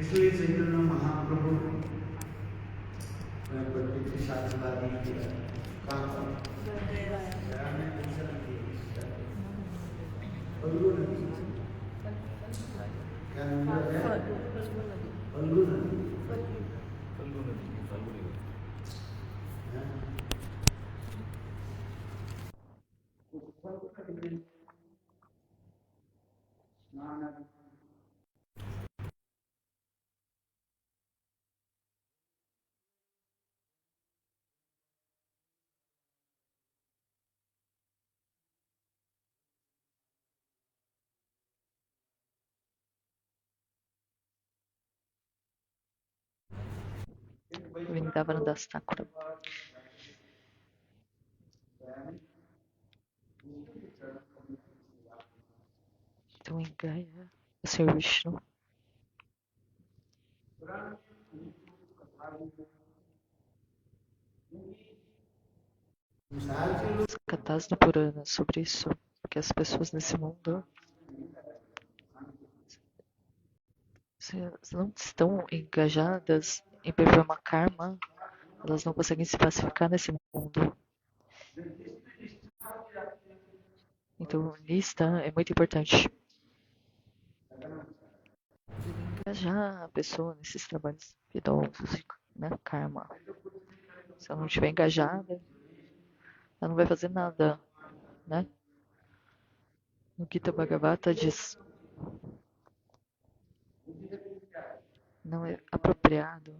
इसलिए चैतन्य महाप्रभु ने प्रकृति शास्त्रवादी किया कहाँ पर गया में कैसे नदी है फल्गु नदी क्या नदी है फल्गु नदी Vrindavan das Thakura. Então, em Gaia, o Sr. Vishnu as Kathas no Purana sobre isso, porque as pessoas nesse mundo se não estão engajadas em performar karma, elas não conseguem se pacificar nesse mundo. Então, lista é muito importante. Engajar a pessoa nesses trabalhos piedosos, né? Karma. Se ela não estiver engajada, ela não vai fazer nada, né? No Gita Bhagavata diz: não é apropriado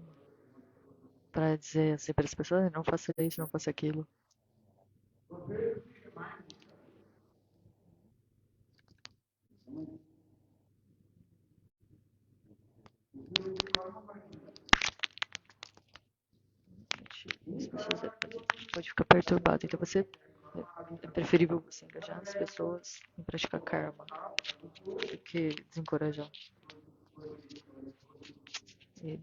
para dizer assim para as pessoas: não faça isso, não faça aquilo. As pessoas pode ficar perturbado. Então é preferível você engajar as pessoas em praticar karma do que desencorajar. E,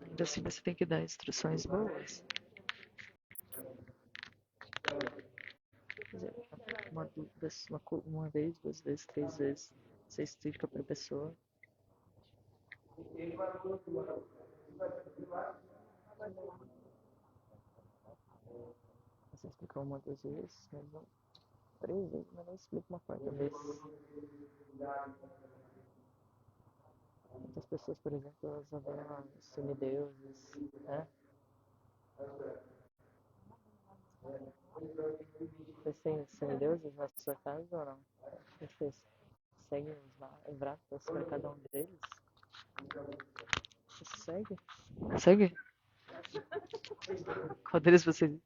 ainda assim você tem que dar instruções boas. Uma vez, 2 vezes, 3 vezes, você explica para a pessoa. Você explica 1 ou 2 vezes, mas não 3 vezes, mas não explica uma 4ª vez. Muitas pessoas, por exemplo, elas adoram semideuses, né? Vocês têm semideuses na sua casa ou não? Vocês seguem os vratas para cada um deles? Você segue? Segue? Qual deles você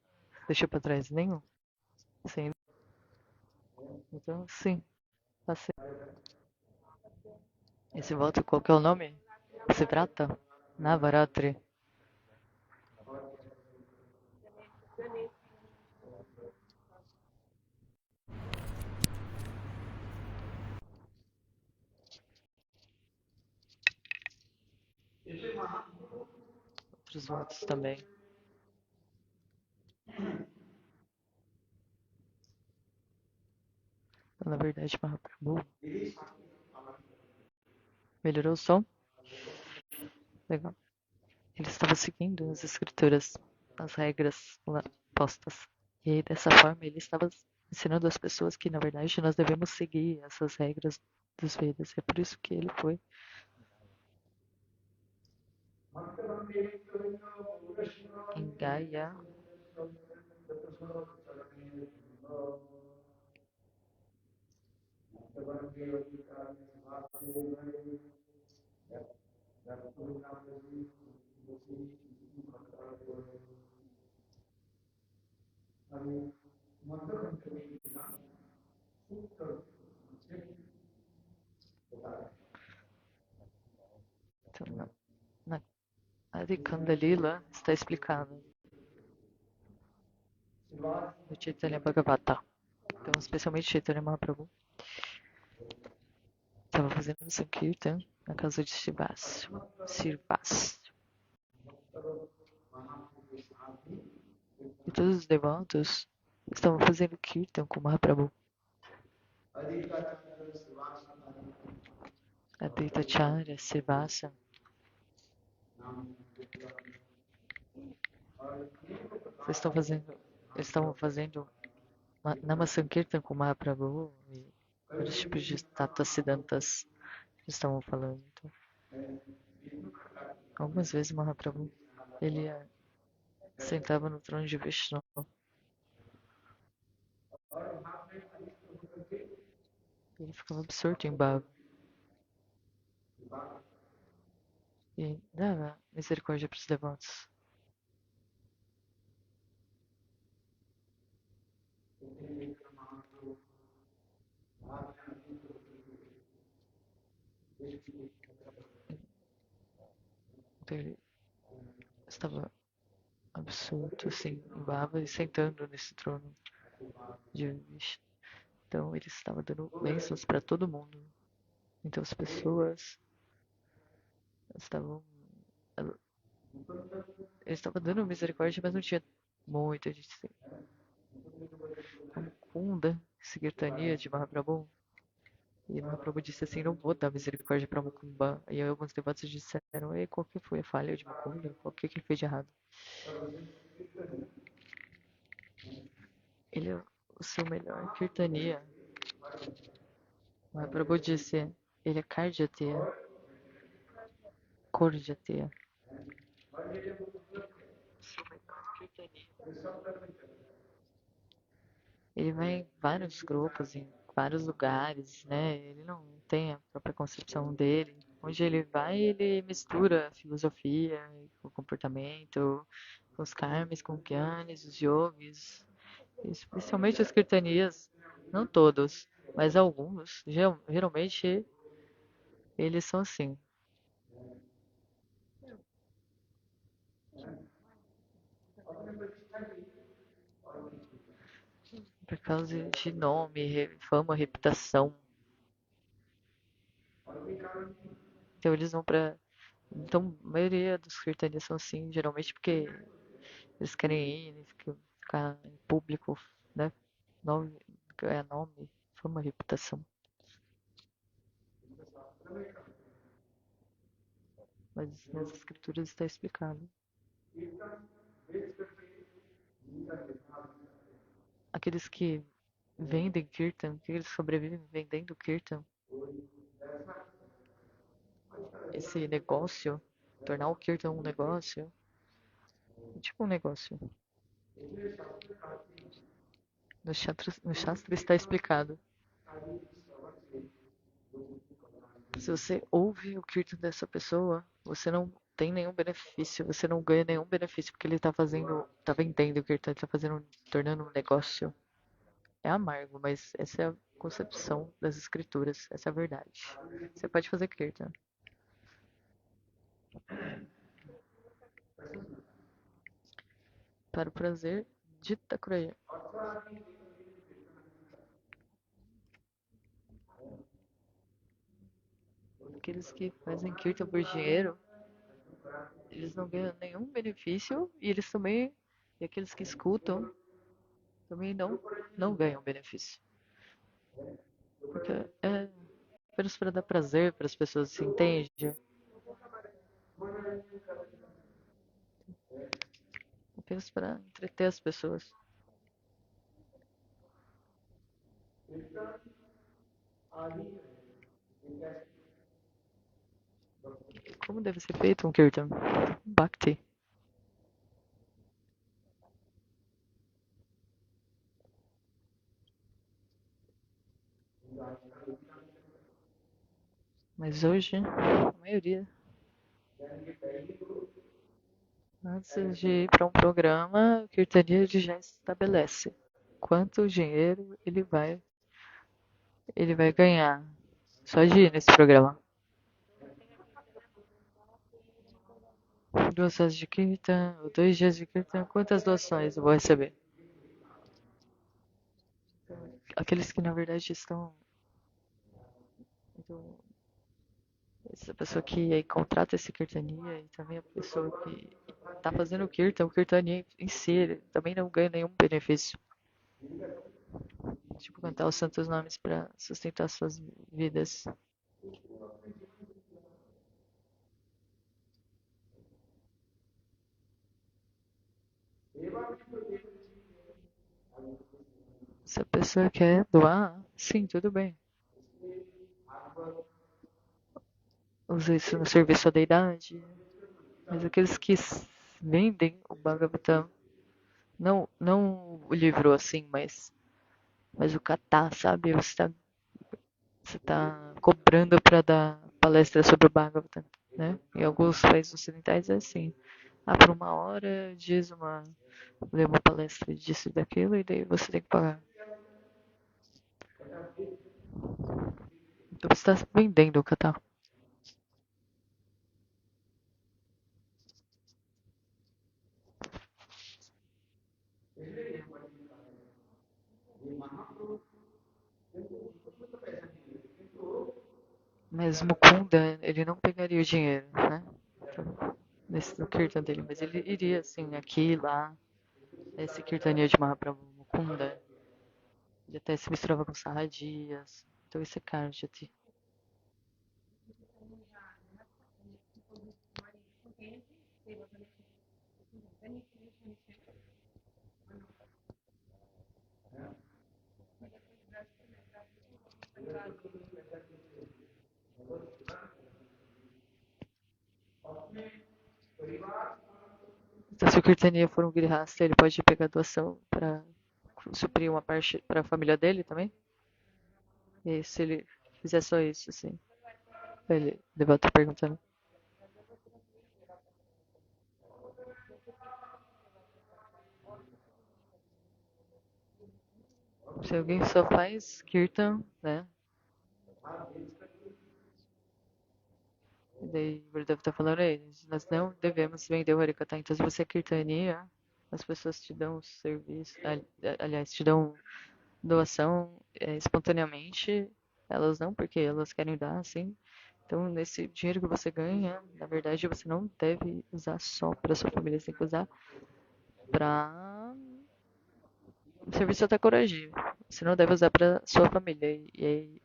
deixou para trás? Nenhum? Sim. Então, sim. Passei. Esse voto, qual que é o nome? Esse vrata? Navaratri. Outros votos também. Na verdade, Mahaprabhu melhorou o som? Legal. Ele estava seguindo as escrituras, as regras lá postas. E aí, dessa forma, ele estava ensinando às pessoas que, na verdade, nós devemos seguir essas regras dos Vedas. É por isso que ele foi. Em Gaia. Então, na Adhikanda Lila está explicado no Chaitanya Bhagavata. Então, especialmente Chaitanya Mahaprabhu estava fazendo Sankirtan na casa de Srivas. E todos os devotos estavam fazendo kirtan com Mahaprabhu. Advaitacharya, Srivasa, eles estavam fazendo Namasankirtan com Mahaprabhu e vários tipos de Tattva Siddhantas estavam falando. Então, algumas vezes Mahaprabhu ele sentava no trono de Vishnu. Ele ficava absorto em Bhava. E dava misericórdia para os devotos. Então ele estava absorto assim em Bhava e sentando nesse trono de Vishnu. Então ele estava dando bênçãos para todo mundo. Então as pessoas estavam. Ele estava dando misericórdia, mas não tinha muita gente. Como Kunda, Kirtania de Mahaprabhu. E Mahaprabhu disse assim: não vou dar misericórdia para Mukunda. E aí alguns devotos disseram: ei, qual que foi a falha de Mukunda? O que ele fez de errado? Ele é o seu melhor Kirtania. Mahaprabhu disse: ele é Kardyateya, Korjateya. Ele vai em vários grupos, em vários lugares, né? Ele não tem a própria concepção dele. Onde ele vai, ele mistura a filosofia, o comportamento, os karmas com gyanis, os yogis, especialmente os kirtanias, não todos, mas alguns. Geralmente eles são assim. Por causa de nome, fama, reputação. Então eles vão pra. Então a maioria dos kirtanias são assim, geralmente porque eles querem ir, ficar em público, né? Ganhar nome, fama, reputação. Mas nas escrituras está explicado. Aqueles que vendem kirtan, que eles sobrevivem vendendo kirtan, esse negócio, tornar o kirtan um negócio, tipo um negócio. No Shastra está explicado. Se você ouve o kirtan dessa pessoa, você não tem nenhum benefício, você não ganha nenhum benefício porque ele está vendendo o kirtan, está tornando um negócio. É amargo, mas essa é a concepção das escrituras, essa é a verdade. Você pode fazer kirtan. Para o prazer de Thakuraya. Aqueles que fazem kirtan por dinheiro, eles não ganham nenhum benefício e eles também, e aqueles que escutam, também não ganham benefício. Porque é apenas para dar prazer para as pessoas, se entende? Apenas para entreter as pessoas. Como deve ser feito um kirtan? Bhakti. Mas hoje, a maioria, antes de ir para um programa, o Kirtania ele já estabelece quanto dinheiro ele vai ganhar só de ir nesse programa. 2 horas de Kirtan, ou 2 dias de Kirtan, quantas doações eu vou receber? Aqueles que na verdade estão. Então, essa pessoa que aí contrata esse kirtania e também a pessoa que tá fazendo o kirtania em si, ele também não ganha nenhum benefício. Tipo, cantar os santos nomes para sustentar suas vidas. Se a pessoa quer doar, sim, tudo bem. Usa isso no serviço à deidade. Mas aqueles que vendem o Bhagavatam, não o livro assim, mas o kata, sabe? Você tá cobrando para dar palestra sobre o Bhagavatam, né? Em alguns países ocidentais é assim. Ah, por 1 hora diz lê uma palestra disso e daquilo e daí você tem que pagar. Então você está vendendo o kata. Mas Mukunda, ele não pegaria o dinheiro, né? Então, nesse no kirtan dele, mas ele iria assim, aqui e lá. Esse kirtania de Mahaprabhu Mukunda, ele até se misturava com sarradias. Então esse é caro de ter. Então se o kirtania for um grihasta, ele pode pegar doação para suprir uma parte para a família dele também? E se ele fizer só isso, assim? Ele deve estar perguntando. Se alguém só faz kirtan, né? E daí o Gurudev tá falando aí, nós não devemos vender o Harikata. Então se você é kirtania, as pessoas te dão serviço, aliás, te dão doação espontaneamente. Elas não, porque elas querem dar, assim. Então, nesse dinheiro que você ganha, na verdade, você não deve usar só para sua família, você tem que usar para o serviço até coragir. Você não deve usar para sua família. E aí,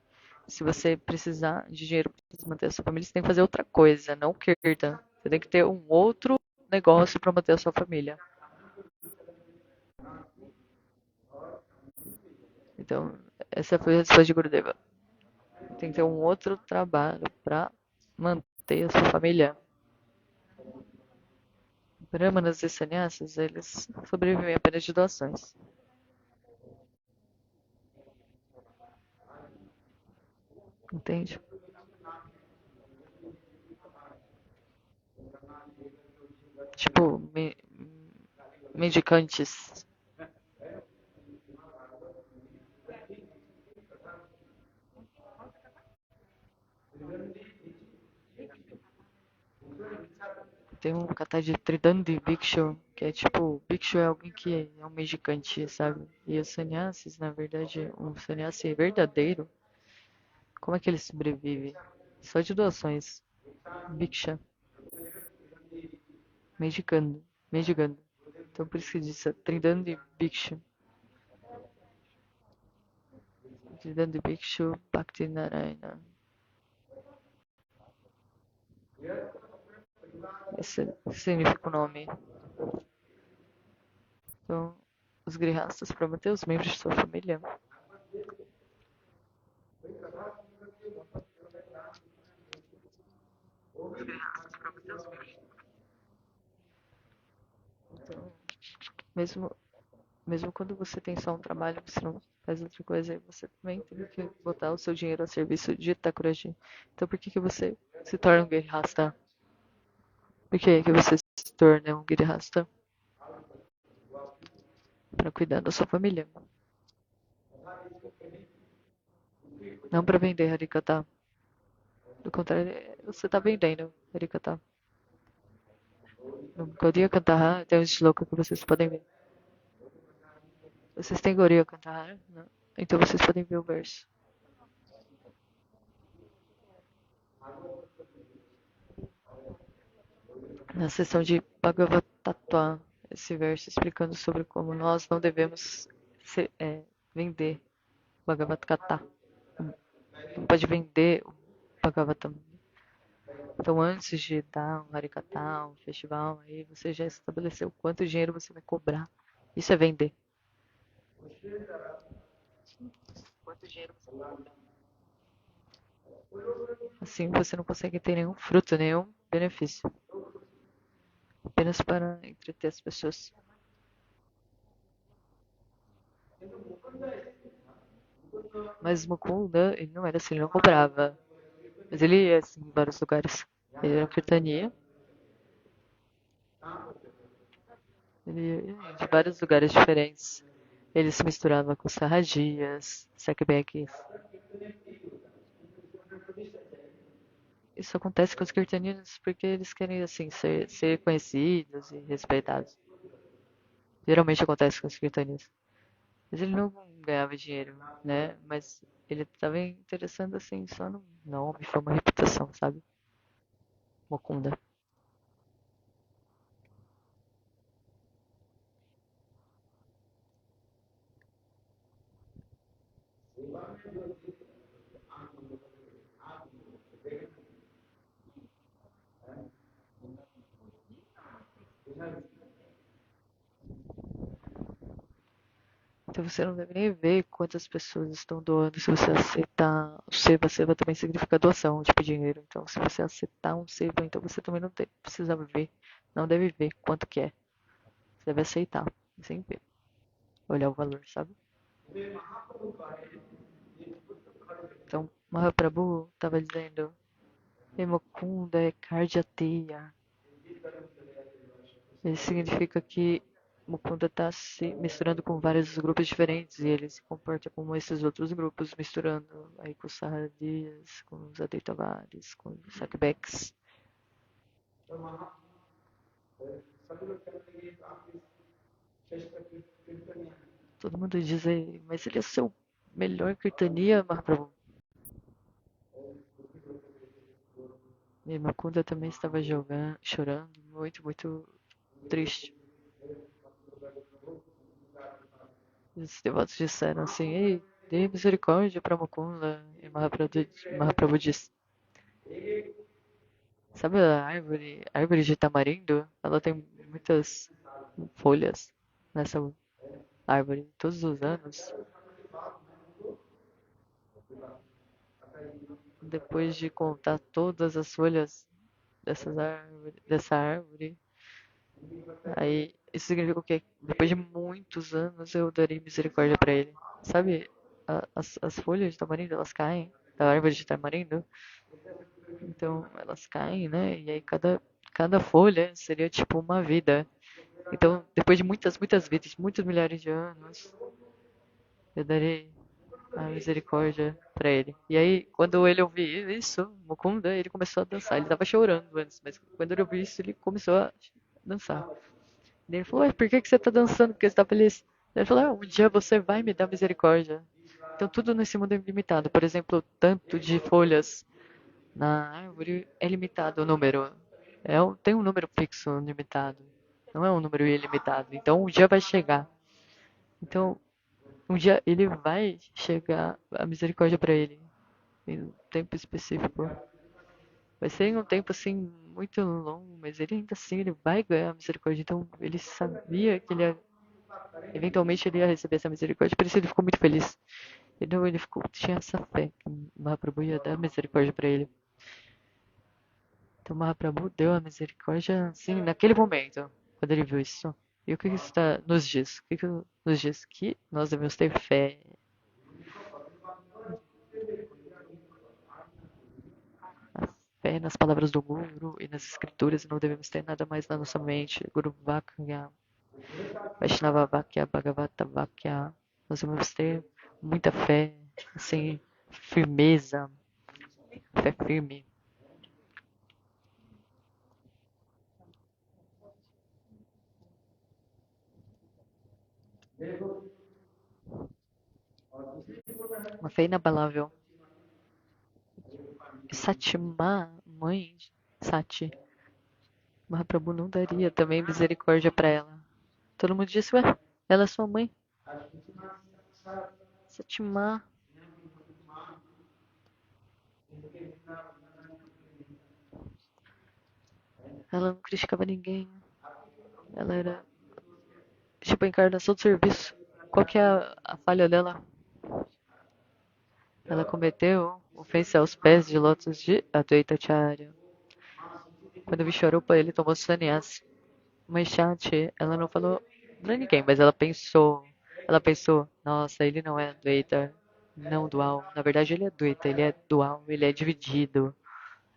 se você precisar de dinheiro para manter a sua família, você tem que fazer outra coisa, não kirtan. Você tem que ter um outro negócio para manter a sua família. Então, essa foi a resposta de Gurudeva. Tem que ter um outro trabalho para manter a sua família. Brahmanas e sannyasas, eles sobrevivem apenas de doações. Entende? Tipo, mendicantes. Tem um kata de Tridandi Bhikshu, que é tipo, Bhikshu é alguém que é um mendicante, sabe? E os sannyasis, na verdade, um sannyasi verdadeiro, como é que ele sobrevive? Só de doações. Bhiksha, mendicando, mendigando. Então por isso que diz Tridandi Bhikshu. Tridandi Bhikshu Bhakti Narayana. Esse significa o nome. Então, os grihastas para manter os membros de sua família. Então, mesmo, mesmo quando você tem só um trabalho, você não faz outra coisa, você também tem que botar o seu dinheiro a serviço de Thakurji. Então, por que que você se torna um grihasta? Por que você se torna um grihasta? Para cuidar da sua família. Não para vender Harikata. Do contrário, você está vendendo Harikata. No Gaudiya Kantahar tem um shloka que vocês podem ver. Vocês têm Gaudiya Kantahar? Não. Então vocês podem ver o verso. na sessão de Bhagavatatva, esse verso explicando sobre como nós não devemos vender Bhagavad Gita. Não pode vender o Bhagavatam. Então, antes de dar um Harikata, um festival, aí você já estabeleceu quanto dinheiro você vai cobrar. Isso é vender. Quanto dinheiro você vai cobrar. Assim você não consegue ter nenhum fruto, nenhum benefício. Apenas para entreter as pessoas. Mas Mukunda, ele não era assim, ele não cobrava. Mas ele ia assim, em vários lugares. Ele era kirtania. Ele ia de vários lugares diferentes. Ele se misturava com sarradias, sakbeks. Isso acontece com os kirtanianos porque eles querem assim ser conhecidos e respeitados. Geralmente acontece com os kirtanianos. Mas ele não ganhava dinheiro, né? Mas ele estava interessando assim só no nome, fama, reputação, sabe? Mukunda. Então você não deve nem ver quantas pessoas estão doando. Se você aceitar o seva também significa doação, tipo dinheiro. Então se você aceitar um seva, então você também não precisa ver, não deve ver quanto que é. Você deve aceitar, sem ver, olhar o valor, sabe? Então Mahaprabhu estava dizendo, Mukunda é Karjateya. Isso significa que Mukunda está se misturando com vários grupos diferentes e ele se comporta como esses outros grupos, misturando aí com os Saradias, com os Advaitavaris, com os Sakbeks. Todo mundo diz aí, mas ele é o seu melhor Kirtania, Mahaprabhu. E Mukunda também estava chorando, muito, muito triste. Os devotos disseram assim, ei, dê misericórdia para Mukunda. E Mahaprabhu disse, sabe a árvore de tamarindo? Ela tem muitas folhas nessa árvore todos os anos. Depois de contar todas as folhas dessa árvore, aí isso significa o quê? Depois de muitos anos eu darei misericórdia para ele. Sabe, as folhas de tamarindo, elas caem da árvore de tamarindo, então elas caem, né? E aí cada folha seria tipo uma vida. Então, depois de muitas, muitas vidas, muitos milhares de anos, eu darei a misericórdia para ele. E aí, quando ele ouviu isso, Mukunda, ele começou a dançar. Ele estava chorando antes, mas quando ele ouviu isso, ele começou a dançar. E ele falou, por que você está dançando? Porque você está feliz? Ele falou, um dia você vai me dar misericórdia. Então, tudo nesse mundo é limitado. Por exemplo, o tanto de folhas na árvore é limitado o número. Tem um número fixo limitado. Não é um número ilimitado. Então, um dia vai chegar. Então, um dia ele vai chegar a misericórdia para ele. Em um tempo específico. Vai ser em um tempo assim muito longo, mas ele ainda assim ele vai ganhar a misericórdia. Então ele sabia que eventualmente ele ia receber essa misericórdia, por isso ele ficou muito feliz. Então ele tinha essa fé que Mahaprabhu ia dar misericórdia para ele. Então Mahaprabhu deu a misericórdia assim naquele momento, quando ele viu isso. E o que isso nos diz? O que nos diz? Que nós devemos ter fé. A fé nas palavras do Guru e nas escrituras, não devemos ter nada mais na nossa mente. Guru Vakya, Vaishnava Vakya, Bhagavata Vakya. Nós devemos ter muita fé, assim, firmeza, fé firme. Uma fé inabalável. Satima, mãe, Sati, Mahaprabhu não daria também misericórdia para ela. Todo mundo disse, ué, ela é sua mãe. Satimá. Ela não criticava ninguém. Ela era tipo a encarnação do serviço. Qual que é a falha dela? Ela cometeu ofensa aos pés de lótus de Advaita Acharya. Quando Vishwarupa ele tomou sannyas, mas chat, ela não falou pra ninguém, mas ela pensou, nossa, ele não é Advaita, não dual. Na verdade ele é Advaita, ele é dual, ele é dividido.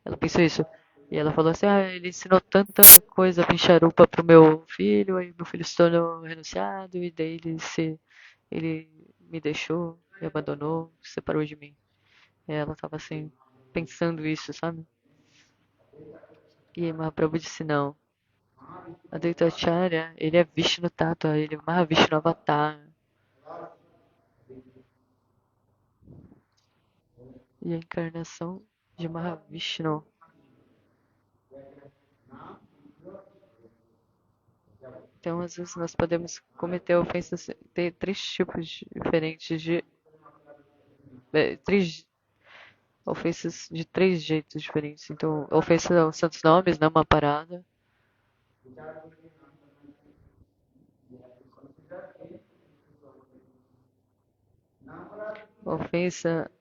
Ela pensou isso. E ela falou assim, ele ensinou tanta coisa Vishwarupa pro meu filho, aí meu filho se tornou renunciado, e daí ele me deixou, me abandonou, se separou de mim. E ela tava assim, pensando isso, sabe? E aí Mahaprabhu disse, não. Advaita Acharya, ele é Vishnu Tattva, ele é Mahavishnu Avatar. E a encarnação de Mahavishnu. Então, às vezes, nós podemos cometer ofensas, ter três tipos diferentes de. Três ofensas de três jeitos diferentes. Então, ofensa aos santos nomes, não uma parada. Ofensa.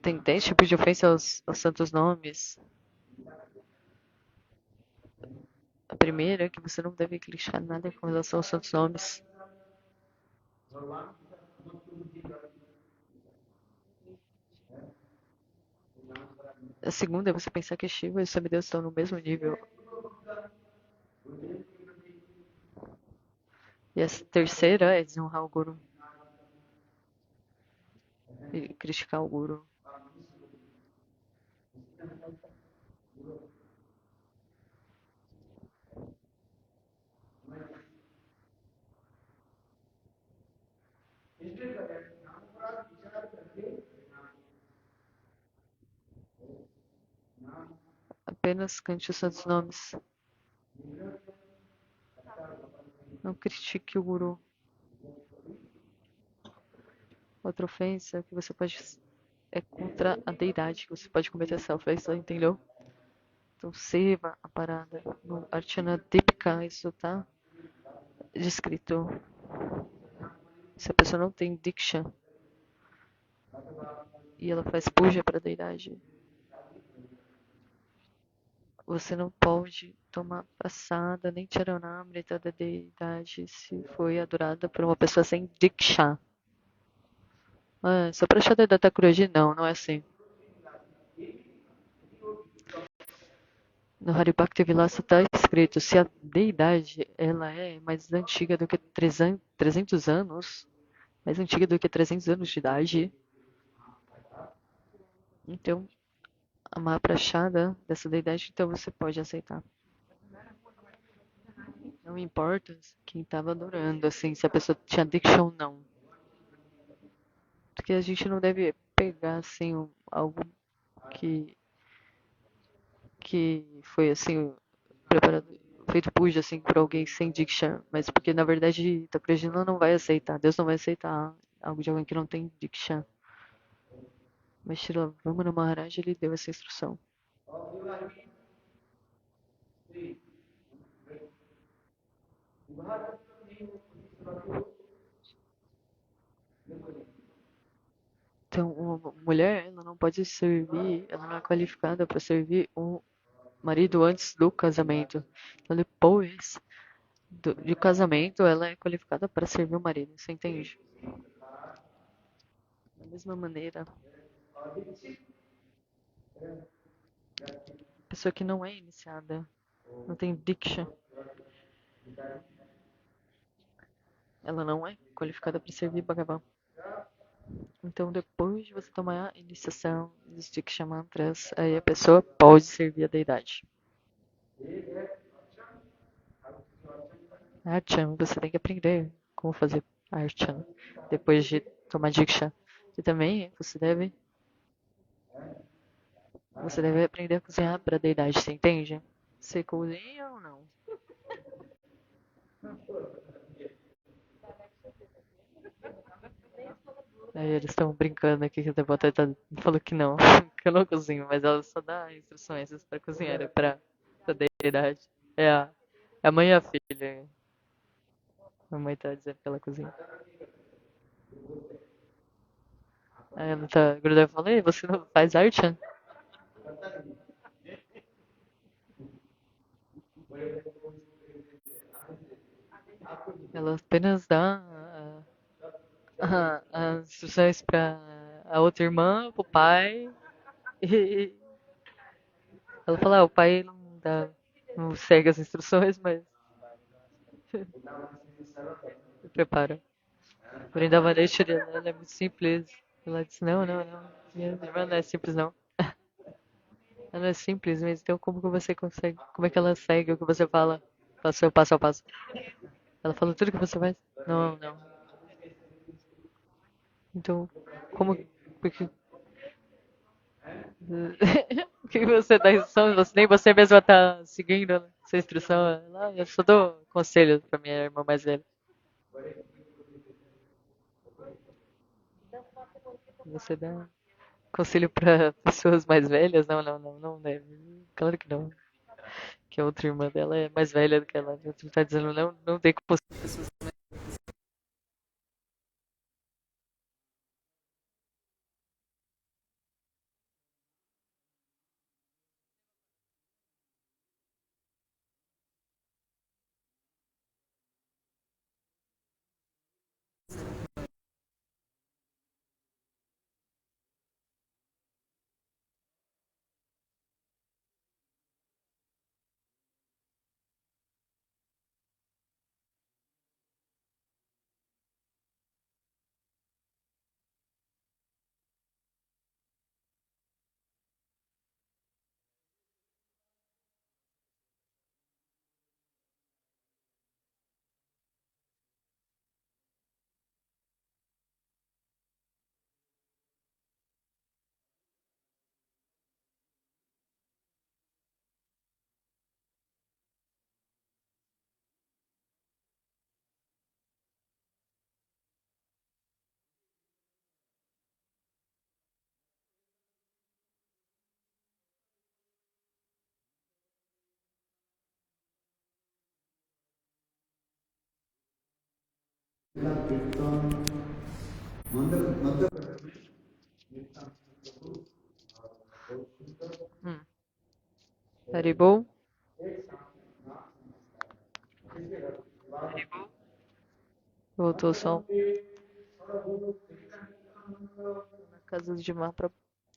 Tem 10 tipos de ofensa aos santos nomes. A primeira é que você não deve clichar nada com relação aos santos nomes. A segunda é você pensar que Shiva e o semideus estão no mesmo nível. E a terceira é desonrar o Guru. E criticar o Guru. Apenas cante os santos nomes. Não critique o Guru. Outra ofensa que você pode é contra a deidade, que você pode cometer essa ofensa, entendeu? Então, seva a parada. No Archana Dipika, isso tá descrito. Se a pessoa não tem Diksha e ela faz puja para a deidade, você não pode tomar passada nem charanamrita da deidade se foi adorada por uma pessoa sem Diksha. Só para Shadada Thakurji, não é assim. No Haribhakti Vilasa está escrito, se a deidade ela é mais antiga do que 300 anos, mais antiga do que 300 anos de idade, então a Mahaprashada dessa deidade, então você pode aceitar. Não importa quem estava adorando, assim, se a pessoa tinha Diksha ou não. Porque a gente não deve pegar, assim, algo que foi, assim, preparado, feito puja, assim, por alguém sem Diksha. Mas porque, na verdade, Thakurajina não vai aceitar. Deus não vai aceitar algo de alguém que não tem Diksha. Mas Srila Vamana Maharaj, ele deu essa instrução. Então, uma mulher, ela não pode servir, ela não é qualificada para servir um marido antes do casamento. Então, depois de casamento, ela é qualificada para servir o marido. Você entende? Da mesma maneira, a pessoa que não é iniciada, não tem Diksha, ela não é qualificada para servir Bhagavan. Então, depois de você tomar a iniciação dos Diksha Mantras, aí a pessoa pode servir a deidade. Archan, você tem que aprender como fazer Archan depois de tomar Diksha. E também você deve Você deve aprender a cozinhar para a deidade, você entende? Você cozinha ou não? Aí eles estão brincando aqui que a Devota falou que não, que eu não cozinho, mas ela só dá instruções para cozinhar, é pra deidade. É a mãe e a filha. A mãe tá dizendo que ela cozinha. Aí ela tá grudando e fala, ei, você não faz arte? Ela apenas dá as instruções pra a outra irmã, pro pai. E ela fala, o pai não segue as instruções, mas prepara. Porém, da Vanessa, ela é muito simples. Ela disse, não. Minha irmã não é simples, não. Ela é simples, mas então como que você consegue? Como é que ela segue o que você fala? Passo a passo. Ela falou tudo que você faz? Não. Então, como. Porque. O que você dá instrução? Nem você mesma tá seguindo sua instrução. Eu só dou conselho pra minha irmã mais velha. Você dá conselho pra pessoas mais velhas? Não deve. Claro que não. Que a outra irmã dela é mais velha do que ela. Você tá dizendo não tem conselho. Hum. Haribo? Voltou o som. Na casa de Mahapra...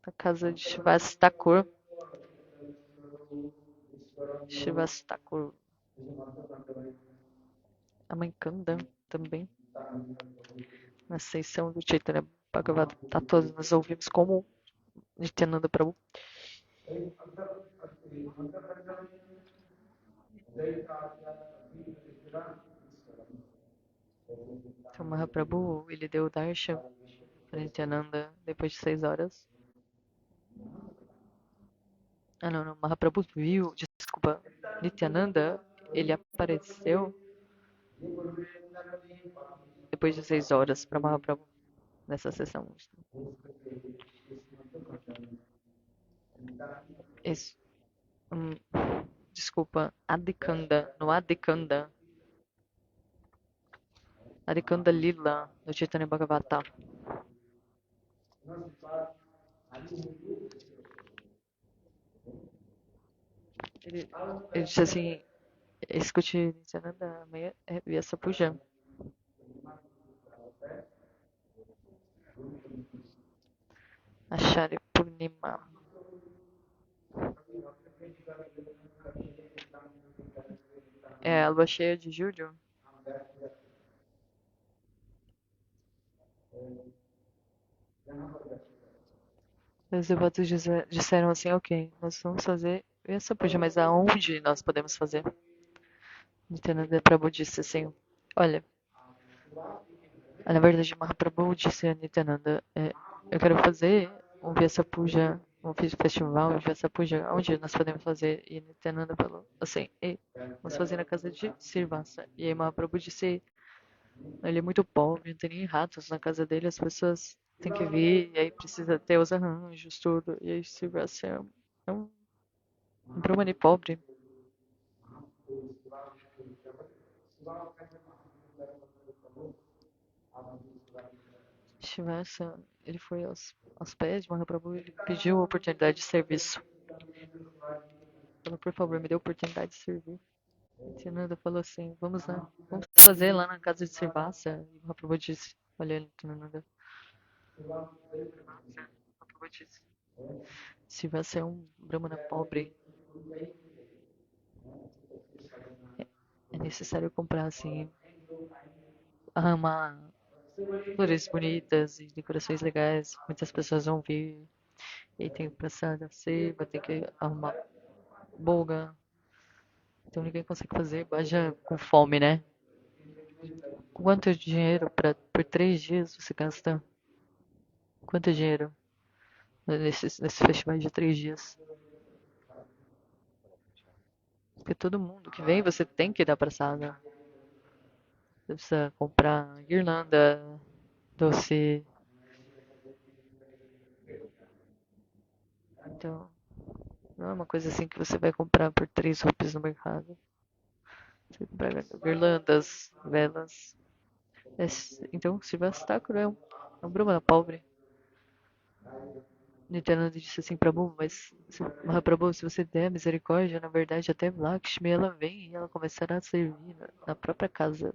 Na casa de Shivastakur. Shivastakur. A mãe Kanda também. Na seção do Chaitanya Bhagavatam, todos nós ouvimos como Nityananda Prabhu. Então, Mahaprabhu, ele deu o darshan para Nityananda depois de 6 horas. Não. Mahaprabhu viu, desculpa, Nityananda, ele apareceu depois de 6 horas para Mahaprabhu nessa sessão. Isso. Desculpa, Adikanda, no Adikanda. Adikanda Lila, no Chaitanya Bhagavatam. Ele disse assim, escute Nityananda, amanhã é Vyasa Puja. Ashari Purnima. É a lua cheia de julho. Os devotos disseram assim, ok, nós vamos fazer essa puja, mas aonde nós podemos fazer? Nityananda Prabhu disse assim, olha, na verdade Mahaprabhu disse a Nityananda, eu quero fazer um Vyasa Puja, um festival de Vassapuja, onde nós podemos fazer. E Nityananda falou assim, ei, vamos fazer na casa de Srivasa. E aí Mahaprabhu disse, ele é muito pobre, não tem nem ratos na casa dele, as pessoas têm que vir, e aí precisa ter os arranjos, tudo. E aí Srivasa é um Brahmani pobre. Srivasa, ele foi aos pés de Mahaprabhu, ele pediu a oportunidade de serviço. Falou, por favor, me dê a oportunidade de servir. Nityananda falou assim, vamos lá, vamos fazer lá na casa de Srivasa. E o Mahaprabhu disse, olha, Nityananda, Mahaprabhu disse, Srivasa é um brahmana pobre, é necessário comprar assim, arrumar flores bonitas e decorações legais, muitas pessoas vão vir, e aí tem que passar da seva, tem que arrumar bolga, então ninguém consegue fazer, baja com fome, né? Quanto dinheiro por 3 dias você gasta? Quanto dinheiro nesses festivais de 3 dias? Porque todo mundo que vem, você tem que dar praçada. Você precisa comprar guirlanda, doce. Então, não é uma coisa assim que você vai comprar por 3 rupees no mercado. Você comprar guirlandas, velas. Então, Srivastakura é um brahmana pobre. Nityananda disse assim, Prabhu, mas Mahaprabhu, se você der misericórdia, na verdade até Lakshmi ela vem e ela começará a servir na própria casa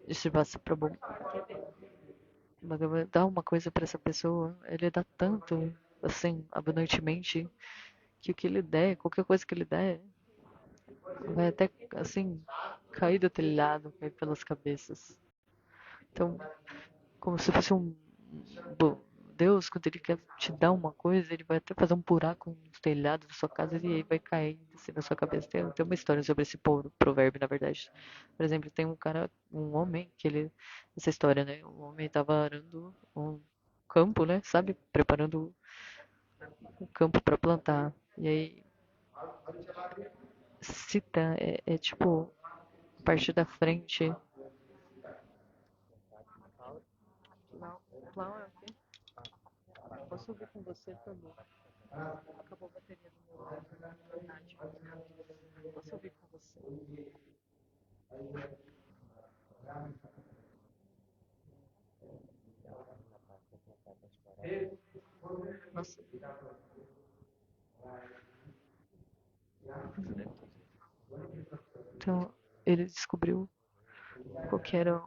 de Srivasa Prabhu. Bhagavan dá uma coisa para essa pessoa, ele dá tanto, assim, abundantemente, que o que ele der, qualquer coisa que ele der, vai até, assim, cair do telhado, cair pelas cabeças. Então, como se fosse Deus, quando ele quer te dar uma coisa, ele vai até fazer um buraco no telhado da sua casa e aí vai cair assim, na sua cabeça. Tem uma história sobre esse provérbio, na verdade. Por exemplo, tem um cara, um homem, que ele. Essa história, né? Um homem estava arando um campo, né? Sabe? Preparando o campo para plantar. E aí, Sita é tipo parte da frente. Plau é o quê? Posso ouvir com você, por favor? Acabou a bateria do meu rádio. Posso ouvir com você? Nossa. Então, ele descobriu qual que era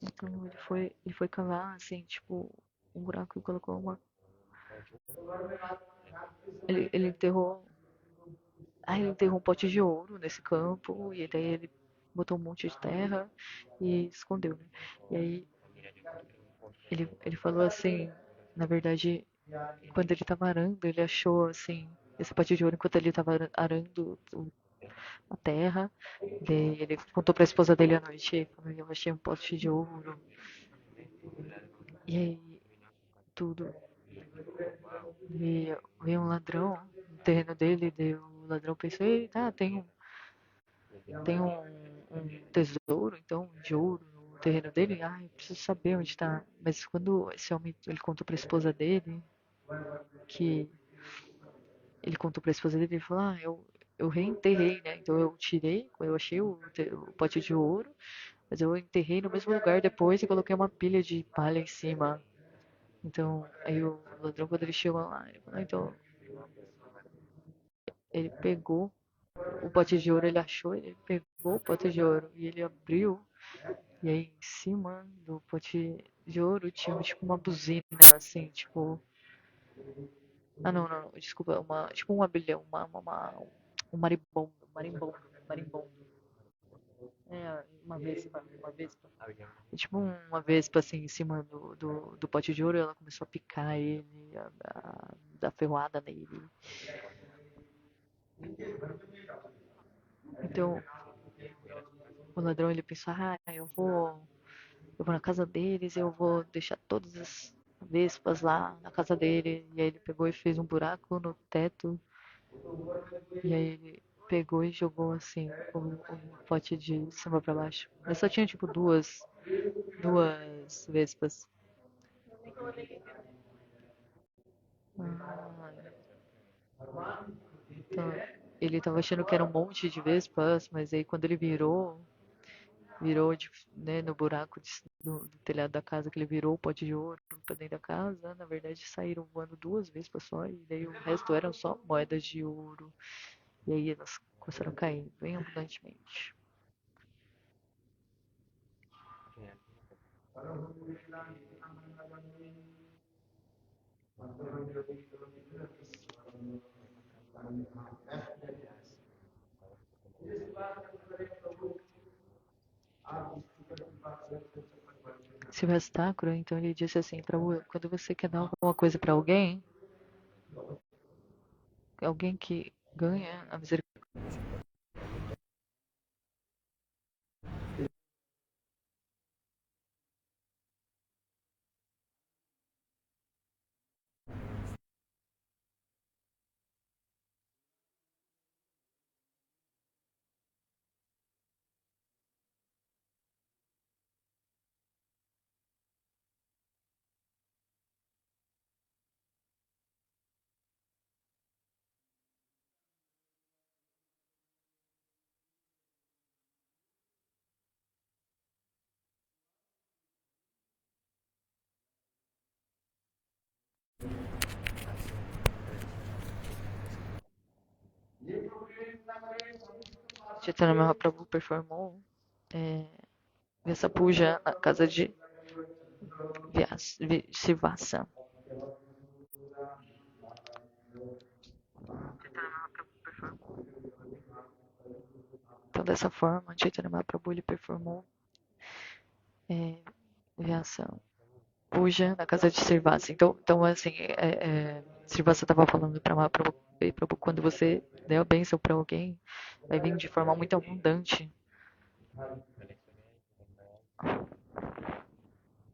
Então ele foi cavar, assim, tipo, um buraco e colocou uma. Ele enterrou. Ah, ele enterrou um pote de ouro nesse campo, e daí ele botou um monte de terra e escondeu, né? E aí ele falou assim, na verdade, quando ele tava arando, ele achou assim, esse pote de ouro enquanto ele tava arando a terra. Daí ele contou pra esposa dele à noite, e falou, eu achei um pote de ouro. E aí tudo. E veio um ladrão no terreno dele, daí o ladrão pensou, eita, tem um tesouro, então, de ouro no terreno dele, eu preciso saber onde está. Mas quando esse homem, ele contou para a esposa dele, que ele contou para a esposa dele, ele falou, eu reenterrei, né? Então eu achei o pote de ouro, mas eu enterrei no mesmo lugar depois e coloquei uma pilha de palha em cima. Então, aí o ladrão, quando ele chegou lá, ele falou, então, ele pegou o pote de ouro, ele achou, ele pegou o pote de ouro e ele abriu. E aí em cima do pote de ouro tinha tipo uma buzina, assim, tipo. Ah, não, não, desculpa, tipo um abelhão, um marimbondo, marimbondo. É, uma vespa. E, tipo uma vespa assim em cima do pote de ouro, ela começou a picar ele, dar ferroada nele. Então, o ladrão ele pensou, eu vou na casa deles, eu vou deixar todas as vespas lá na casa dele. E aí ele pegou e fez um buraco no teto. E aí ele pegou e jogou assim o pote de cima pra baixo. Mas só tinha tipo duas vespas. Ah, então, ele tava achando que era um monte de vespas, mas aí quando ele virou né, no buraco do telhado da casa, que ele virou o pote de ouro pra dentro da casa, na verdade saíram voando duas vespas só, e daí o resto eram só moedas de ouro. E aí elas começaram a cair bem abundantemente. Shivastakura, então ele disse assim, Prabhu, quando você quer dar alguma coisa para alguém que ganha a misericórdia, Chaitanya Mahaprabhu performou essa puja na casa de Sivasa. Então, dessa forma, Chaitanya Mahaprabhu ele performou Vyasa puja na casa de Sivasa. Então assim, Sivasa estava falando para Mahaprabhu, Prabhu, quando você der a bênção para alguém, vai vir de forma muito abundante.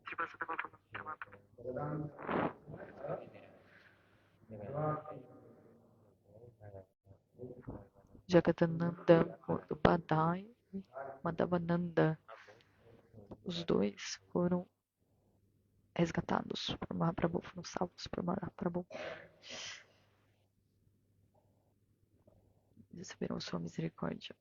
Sivasa estava falando para Mahaprabhu. Jagadananda Upadhyay, Madhavananda, os dois foram resgatados por Mahaprabhu, foram salvos por Mahaprabhu. Receberam sua misericórdia.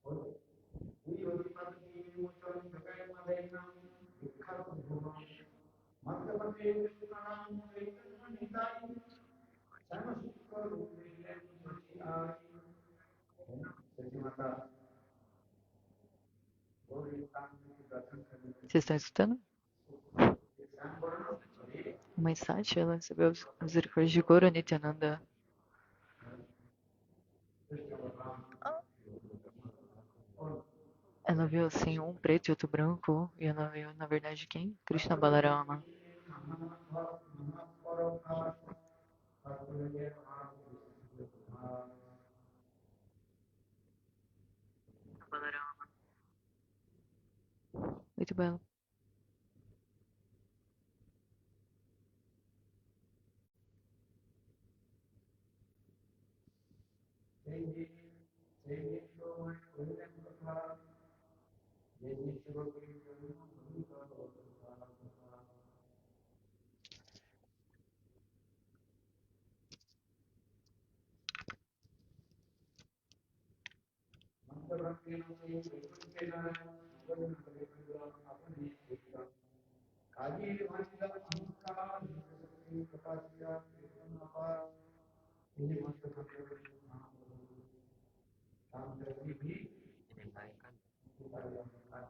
Vocês estão escutando? A mãe Sati, ela recebeu a misericórdia de Guru Nityananda. Ela viu assim um preto e outro branco, e ela viu na verdade quem? Krishna Balarama. Balarama. Muito belo.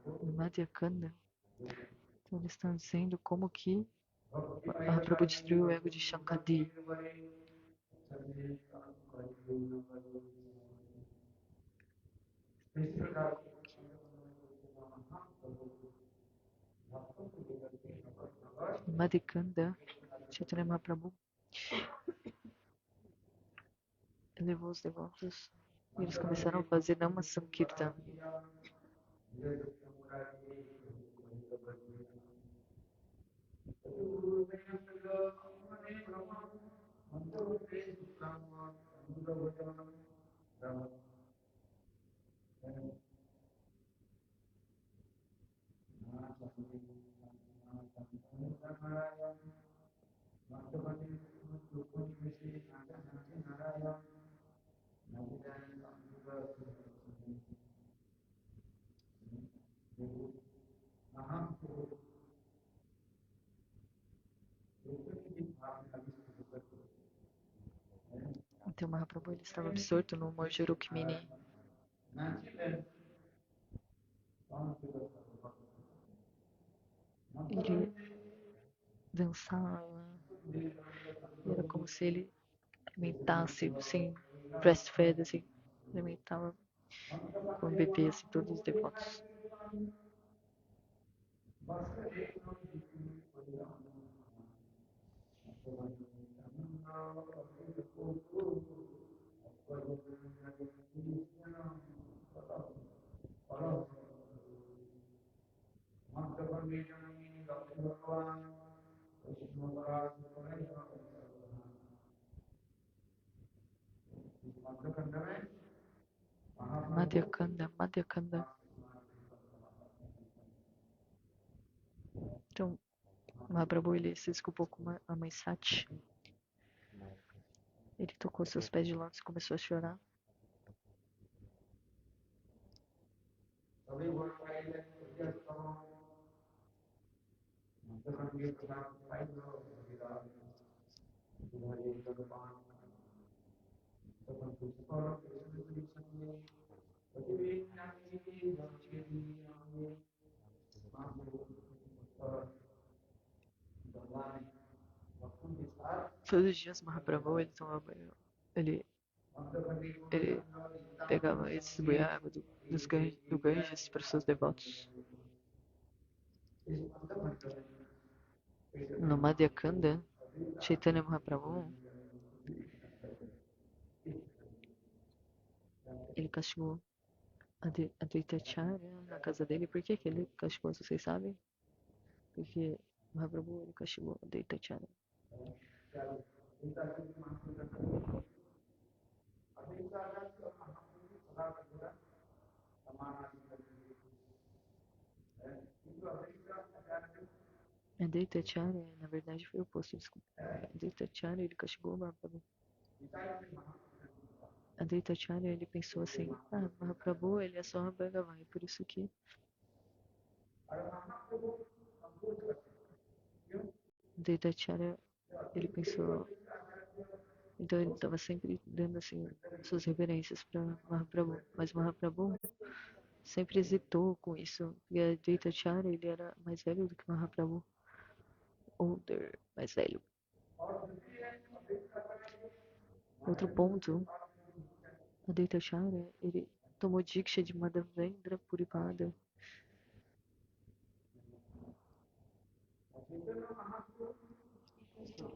no Madhyakanda, então eles estão dizendo como que Mahaprabhu destruiu o ego de Shankadi. Em Madhyakanda, Chaitanya Mahaprabhu levou os devotos e eles começaram a fazer Nama Sankirtan. Então Mahaprabhu ele estava absorto no humor de Rukmini. Ele dançava, era como se ele alimentasse, assim, breastfed, assim, alimentava com bebê, assim, todos os devotos. Madhyakanda. Então, Mahaprabhu ele se desculpou com a mãe Sati. Ele tocou seus pés de lótus e começou a chorar. Todos os dias Mahaprabhu ele tomava banho. Ele pegava e distribuía a água do Ganges para os seus devotos. No Madhyakanda, Chaitanya Mahaprabhu ele castigou a Advaitacharya na casa dele. Por que ele castigou, vocês sabem? Porque Mahaprabhu ele castigou a Advaitacharya. Advaitacharya, na verdade, foi o oposto, desculpa. Advaitacharya, ele castigou Mahaprabhu. Advaitacharya, ele pensou assim, Mahaprabhu, ele é só uma Bhagavan, é por isso que Advaitacharya, ele pensou, então ele estava sempre dando assim suas reverências para Mahaprabhu, mas Mahaprabhu sempre hesitou com isso, e Advaitacharya, ele era mais velho do que Mahaprabhu, older, mais velho. Outro ponto, Advaitacharya, ele tomou Diksha de Madhavendra Puripada.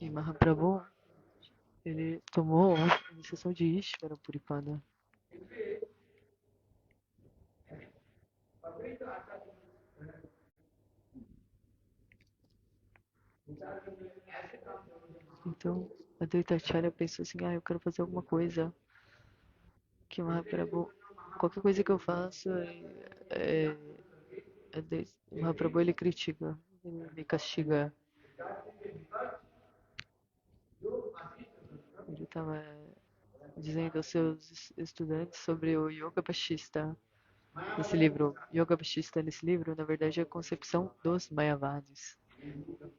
E Mahaprabhu, ele tomou a iniciação de Ishvara Puripada. Então, Advaitacharya pensou assim, eu quero fazer alguma coisa que Mahaprabhu, qualquer coisa que eu faça, Mahaprabhu ele critica, ele me castiga. Ele estava dizendo aos seus estudantes sobre o Yoga Vashista. Nesse livro, Yoga Vashista, nesse livro, na verdade, é a concepção dos Mayavadis.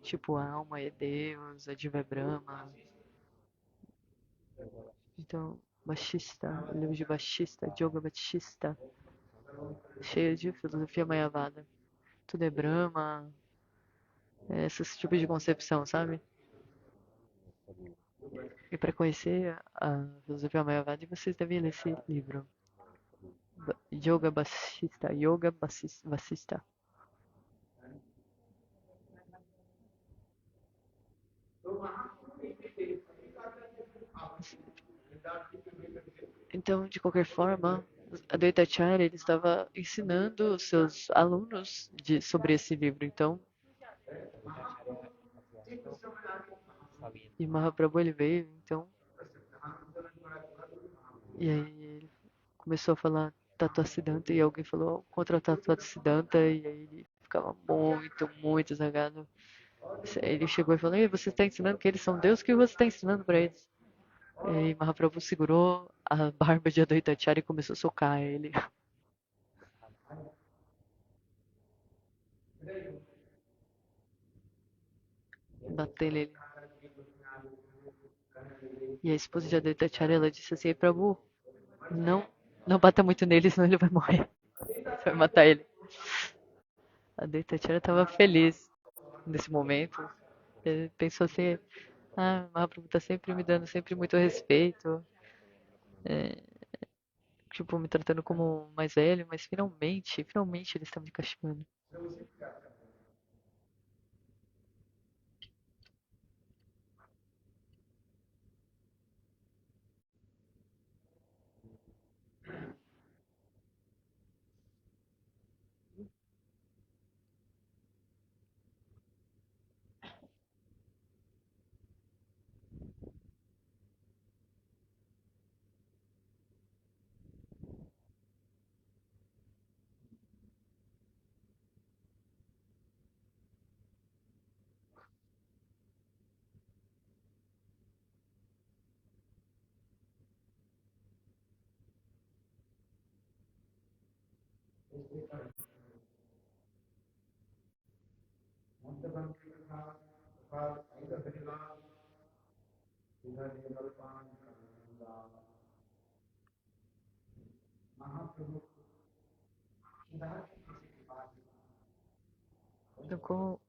Tipo, a alma é Deus, a diva é Brahma. Então, Vashista, o livro de Vashista, Yoga Vashista, cheio de filosofia mayavada. Tudo é Brahma, esse tipo de concepção, sabe? E para conhecer a filosofia mayavada, vocês devem ler esse livro. Yoga Vasista. Então, de qualquer forma, a Advaita ele estava ensinando os seus alunos sobre esse livro. Então, e Mahaprabhu ele veio, então, e aí ele começou a falar Tattva Siddhanta e alguém falou contra o Tattva Siddhanta e aí ele ficava muito zangado. Ele chegou e falou: Ei, você está ensinando que eles são Deus? O que você está ensinando para eles? E aí Mahaprabhu segurou a barba de Advaitacharya e começou a socar ele. Bater nele. E a esposa de Advaitacharya ela disse assim: Prabhu, não bata muito nele, senão ele vai morrer. Você vai matar ele. A Advaitacharya estava feliz nesse momento. Ele pensou assim: Mahaprabhu tá sempre me dando sempre muito respeito. Tipo, me tratando como mais velho, mas finalmente ele está me castigando. Então, como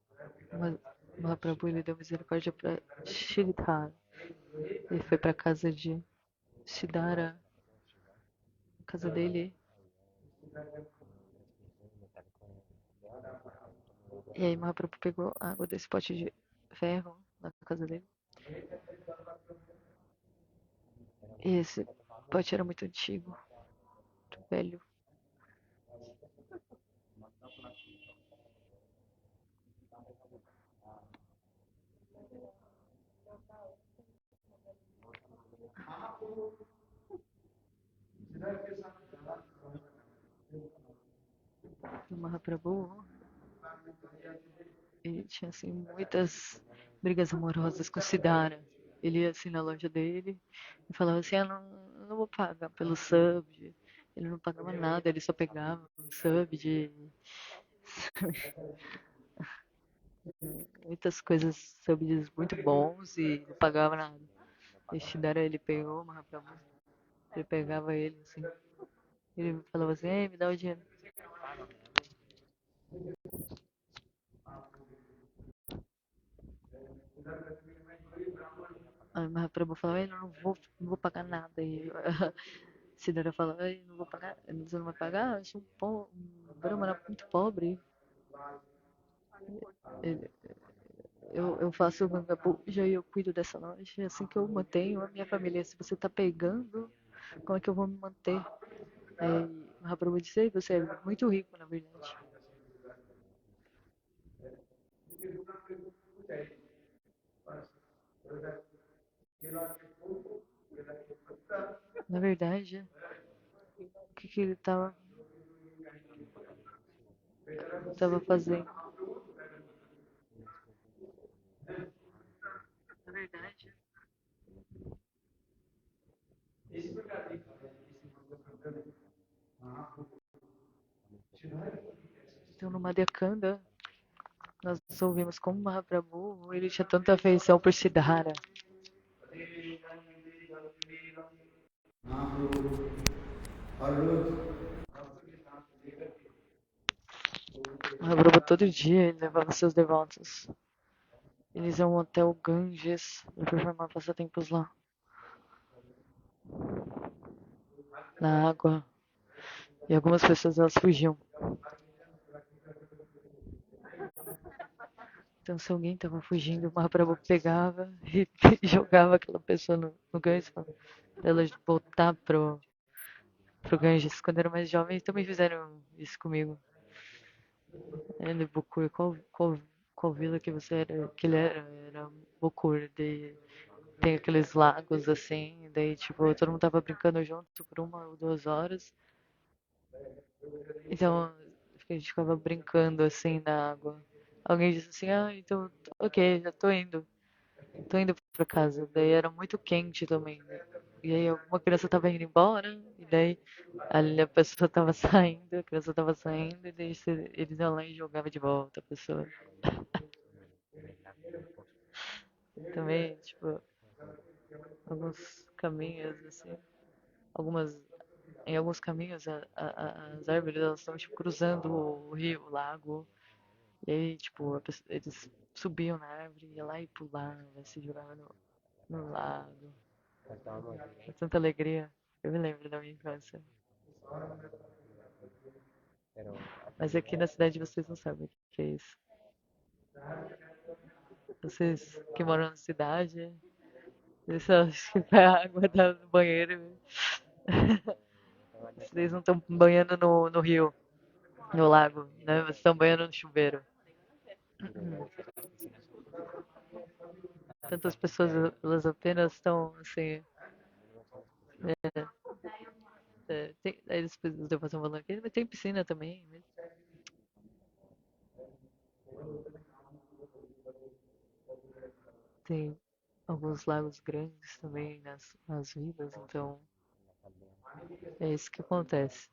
Mahaprabhu ele deu misericórdia para Shridhar, ele foi para a casa de Shidara, a casa dele. E aí Mahaprabhu pegou a água desse pote de ferro na casa dele. E esse pote era muito antigo, muito velho. O Mahaprabhu, ele tinha assim muitas brigas amorosas com Sidara. Ele ia assim na loja dele e falava assim: não vou pagar pelo sub. Ele não pagava nada, ele só pegava um sub de muitas coisas, subs muito bons e não pagava nada. E Shidara ele pegou o Mahaprabhu, ele pegava ele assim, ele falava assim: Ei, me dá o dinheiro. Aí o Mahaprabhu falava: Ei, não vou pagar nada. E Sidara falava: Ei, não vou pagar, você não vai pagar? Eu sou um brahmana muito pobre. Ele, eu faço Ganga Puja e eu cuido dessa loja, é assim que eu mantenho a minha família. Se você tá pegando, como é que eu vou me manter? Aí Mahaprabhu disse: Ei, você é muito rico, na verdade. Na verdade, o que ele tava fazendo? Na verdade, então no Madhyakanda, nós ouvimos como Mahaprabhu ele tinha tanta afeição por Siddhara. Mahaprabhu todo dia ele levava seus devotos. Eles iam até o Ganges para performar passatempos lá, na água. E algumas pessoas elas fugiam. Então se alguém tava fugindo, o Mahaprabhu pegava e jogava aquela pessoa no Ganges pra ela voltar pro Ganges. Quando eu era mais jovem, eles também fizeram isso comigo. Ele, Bokur, qual vila que você era? Que ele era? Era Bokur. Tem aqueles lagos assim, daí tipo, todo mundo tava brincando junto por 1 ou 2 horas. Então, a gente ficava brincando assim na água. Alguém disse assim, ah, então, ok, já tô indo. Tô indo pra casa. Daí era muito quente também, né? E aí uma criança tava indo embora, e daí ali a pessoa tava saindo, a criança tava saindo, e daí eles iam lá e jogavam de volta a pessoa. Também, tipo, alguns caminhos, assim, algumas, em alguns caminhos as árvores elas estão tipo cruzando o rio, o lago, e aí tipo eles subiam na árvore, ia lá e pulava, se jogava no lago. É tanta alegria. Eu me lembro da minha infância. Mas aqui na cidade vocês não sabem o que é isso. Vocês que moram na cidade, vocês só acho que vai a água do banheiro. Vocês não estão banhando no rio, no lago, né? Vocês estão banhando no chuveiro. Tantas pessoas, elas apenas estão, assim, aí os depois estão falando aqui, mas tem piscina também, mas tem alguns lagos grandes também nas vilas, então é isso que acontece.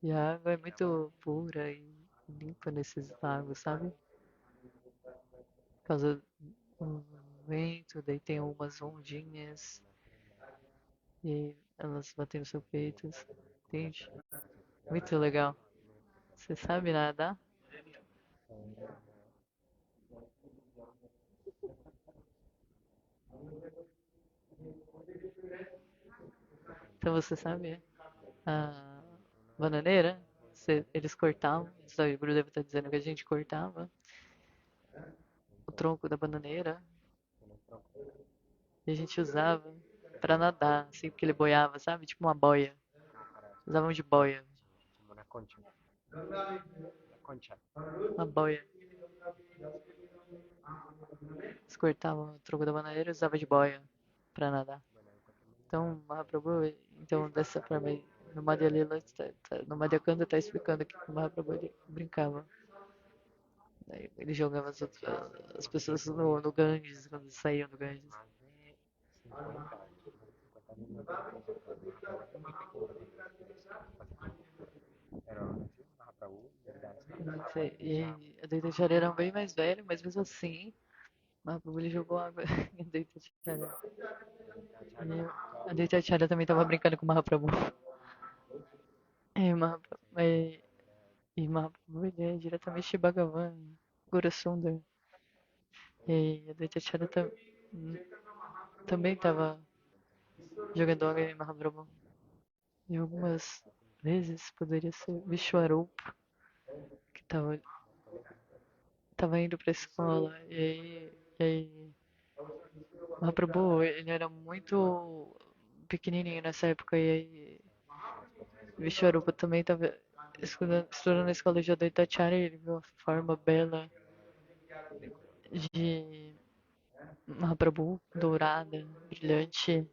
E a água é muito pura e limpa nesses lagos, sabe? Por causa do vento, daí tem umas ondinhas e elas batem no seu peito, entende? Muito legal. Você sabe nadar? Então você sabe a bananeira? Eles cortavam, isso aí o Guru deve estar dizendo que a gente cortava o tronco da bananeira e a gente usava pra nadar, assim, porque ele boiava, sabe? Tipo uma boia. Usavam de boia, uma boia. Eles cortavam o tronco da bananeira e usavam de boia pra nadar. Então, Mahaprabhu, então dessa forma aí, no Madhya Lila, no Madhya Kanda tá explicando que o Mahaprabhu ele brincava. Ele jogava as pessoas no Ganges, quando eles saíam do Ganges. E a Deitacharya era bem mais velho, mas mesmo assim, o Mahaprabhu ele jogou água em Deitacharya. A Deitacharya também tava brincando com o Mahaprabhu. E Mahaprabhu ele é diretamente de Bhagavan, Guru Sundar. E a Deitacharya também tava jogando água em Mahaprabhu. E algumas vezes poderia ser Vishwarupa, que tava indo pra escola. E aí Mahaprabhu, ele era muito pequenininho nessa época. E aí Vishwarupa também tava estudando na escola de Advaita e ele viu a forma bela de Mahaprabhu, dourada, brilhante.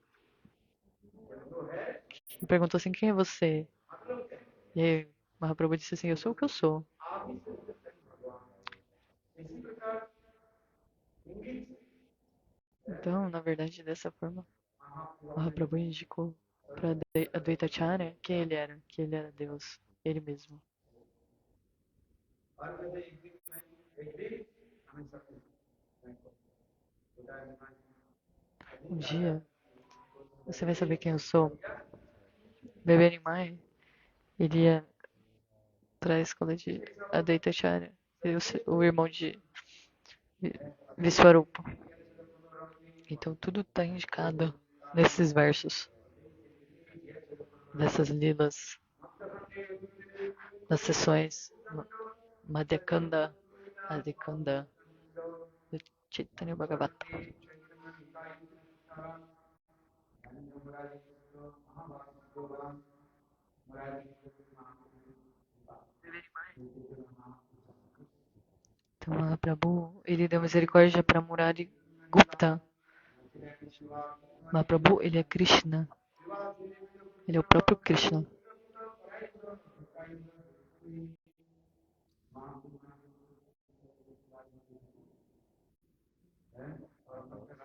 E perguntou assim, quem é você? E aí Mahaprabhu disse assim, eu sou o que eu sou. Então, na verdade, dessa forma, Mahaprabhu indicou para Advaitacharya que ele era Deus, ele mesmo. Um dia, você vai saber quem eu sou. Bebê Nimai iria para a escola de Advaitacharya. e o irmão de Visvarupa. Então tudo está indicado nesses versos, nessas lilas, nas sessões Madhyakanda, Adhikanda, do Chaitanya Bhagavata. Então, Mahaprabhu, ele deu misericórdia para Murari Gupta. Mahaprabhu, ele é Krishna. Ele é o próprio Krishna.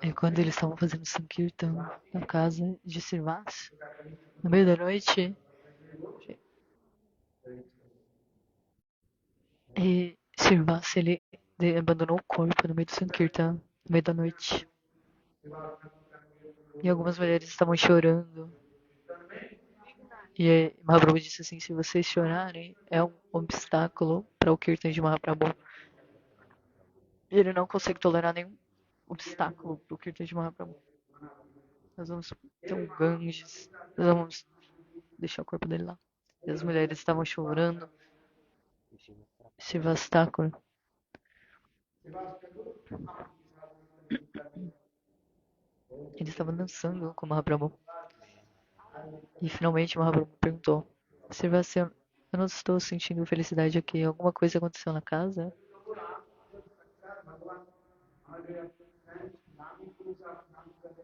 E quando eles estavam fazendo Sankirtan na casa de Srivas, no meio da noite, e Srivas, ele abandonou o corpo no meio do Sankirtan, no meio da noite. E algumas mulheres estavam chorando. E Mahaprabhu disse assim, se vocês chorarem, é um obstáculo para o Kirtan de Mahaprabhu. E ele não consegue tolerar nenhum obstáculo para o Kirtan de Mahaprabhu. Nós vamos ter um Ganges, nós vamos deixar o corpo dele lá. E as mulheres estavam chorando. Shivastakura. Ele estava dançando com Mahaprabhu. E finalmente Mahaprabhu perguntou: Srivas, eu não estou sentindo felicidade aqui. Alguma coisa aconteceu na casa?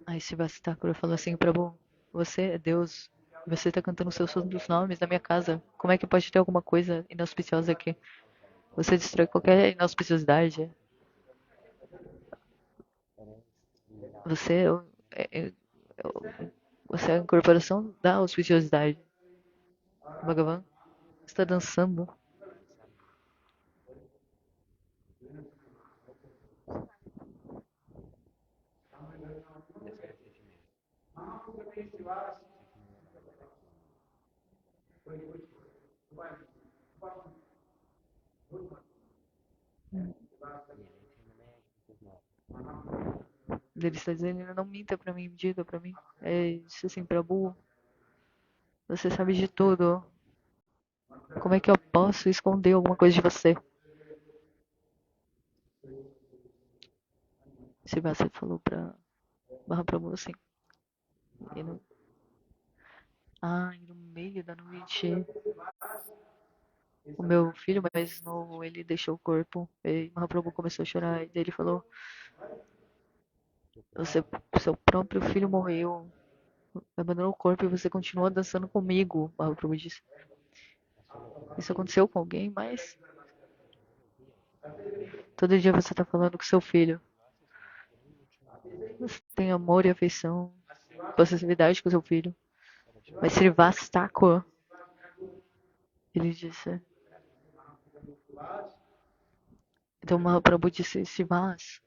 Aí Shivastakura falou assim: Prabhu, você é Deus. Você está cantando os seus santos nomes na minha casa. Como é que pode ter alguma coisa inauspiciosa aqui? Você destrói qualquer inauspiciosidade. Você é, você é a incorporação da auspiciosidade. Bhagavan está dançando. Ele está dizendo, não minta pra mim, diga pra mim. É isso assim, Prabhu, você sabe de tudo. Como é que eu posso esconder alguma coisa de você? Sivasa falou pra Mahaprabhu assim. E no, no meio da noite, o meu filho mais novo, ele deixou o corpo. E Mahaprabhu começou a chorar. E daí ele falou, seu próprio filho morreu. Abandonou o corpo e você continua dançando comigo, Mahaprabhu disse. Isso aconteceu com alguém, mas todo dia você tá falando com seu filho. Você tem amor e afeição, possessividade com seu filho. Mas Srivastako, ele disse. Então Mahaprabhu disse, Srivas,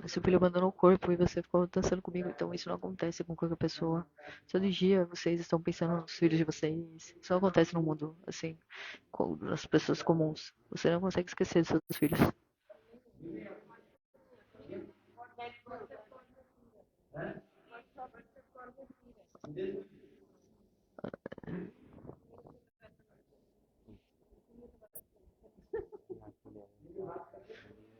seu filho abandonou o corpo e você ficou dançando comigo, então isso não acontece com qualquer pessoa. Todo dia vocês estão pensando nos filhos de vocês. Isso não acontece no mundo, assim, com as pessoas comuns. Você não consegue esquecer dos seus filhos.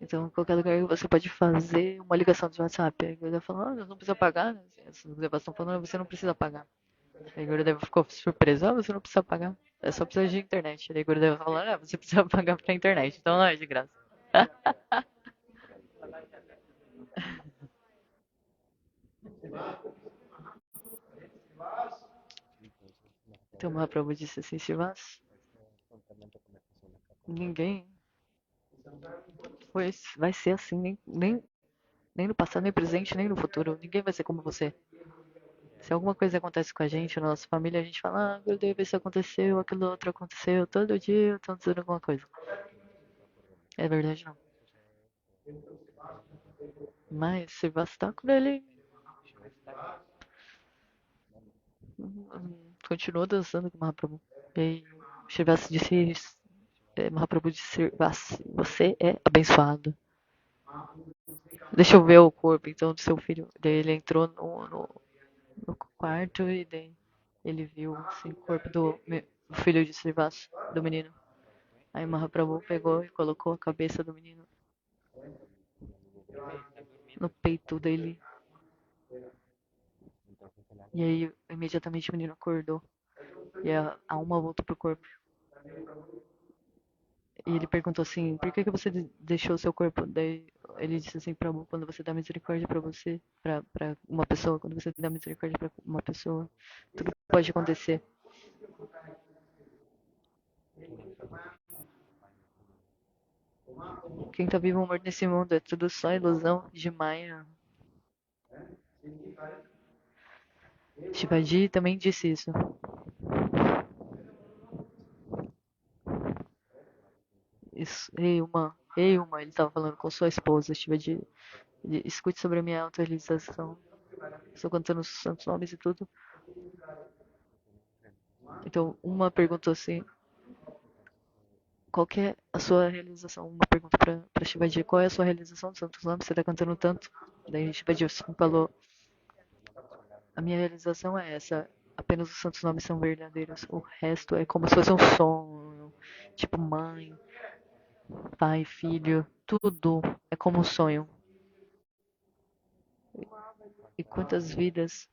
Então, em qualquer lugar que você pode fazer uma ligação de WhatsApp. Aí ele vai falar, não precisa pagar. As devas estão falando, você não precisa pagar. Aí Gurudev ficou surpreso, você não precisa pagar. É só precisa de internet. Aí Gurudev falou, você precisa pagar pra internet, então não é de graça. Então o Mahaprabhu disse assim, Shivas, ninguém vai ser assim, nem no passado, nem presente, nem no futuro. Ninguém vai ser como você. Se alguma coisa acontece com a gente, na nossa família, a gente fala, Gurudev, isso aconteceu, aquilo outro aconteceu, todo dia estão dizendo alguma coisa. É verdade, não. Mas Srivastava, ele Continuou dançando com Mahaprabhu. E aí, Shivas disse, Mahaprabhu disse, "Vasi, você é abençoado. Deixa eu ver o corpo então do seu filho." Daí ele entrou no quarto e daí ele viu assim, o corpo do filho de Srivas, do menino. Aí Mahaprabhu pegou e colocou a cabeça do menino no peito dele. E aí imediatamente o menino acordou e a alma voltou pro corpo. E ele perguntou assim, por que você deixou o seu corpo? Daí ele disse assim, Prabhu, quando você dá misericórdia pra você, pra uma pessoa, quando você dá misericórdia pra uma pessoa, tudo pode acontecer. Quem tá vivo ou morto nesse mundo é tudo só ilusão de Maya. Shivaji também disse isso. Ei, uma, ele estava falando com sua esposa, Shivaji. Escute sobre a minha autorrealização. Estou cantando os santos nomes e tudo. Então, uma perguntou assim, qual que é a sua realização? Uma pergunta pra Shivaji, qual é a sua realização dos santos nomes? Você tá cantando tanto. Daí Shivaji falou, a minha realização é essa, apenas os santos nomes são verdadeiros. O resto é como se fosse um sonho, tipo mãe, pai, filho, tudo é como um sonho. E quantas vidas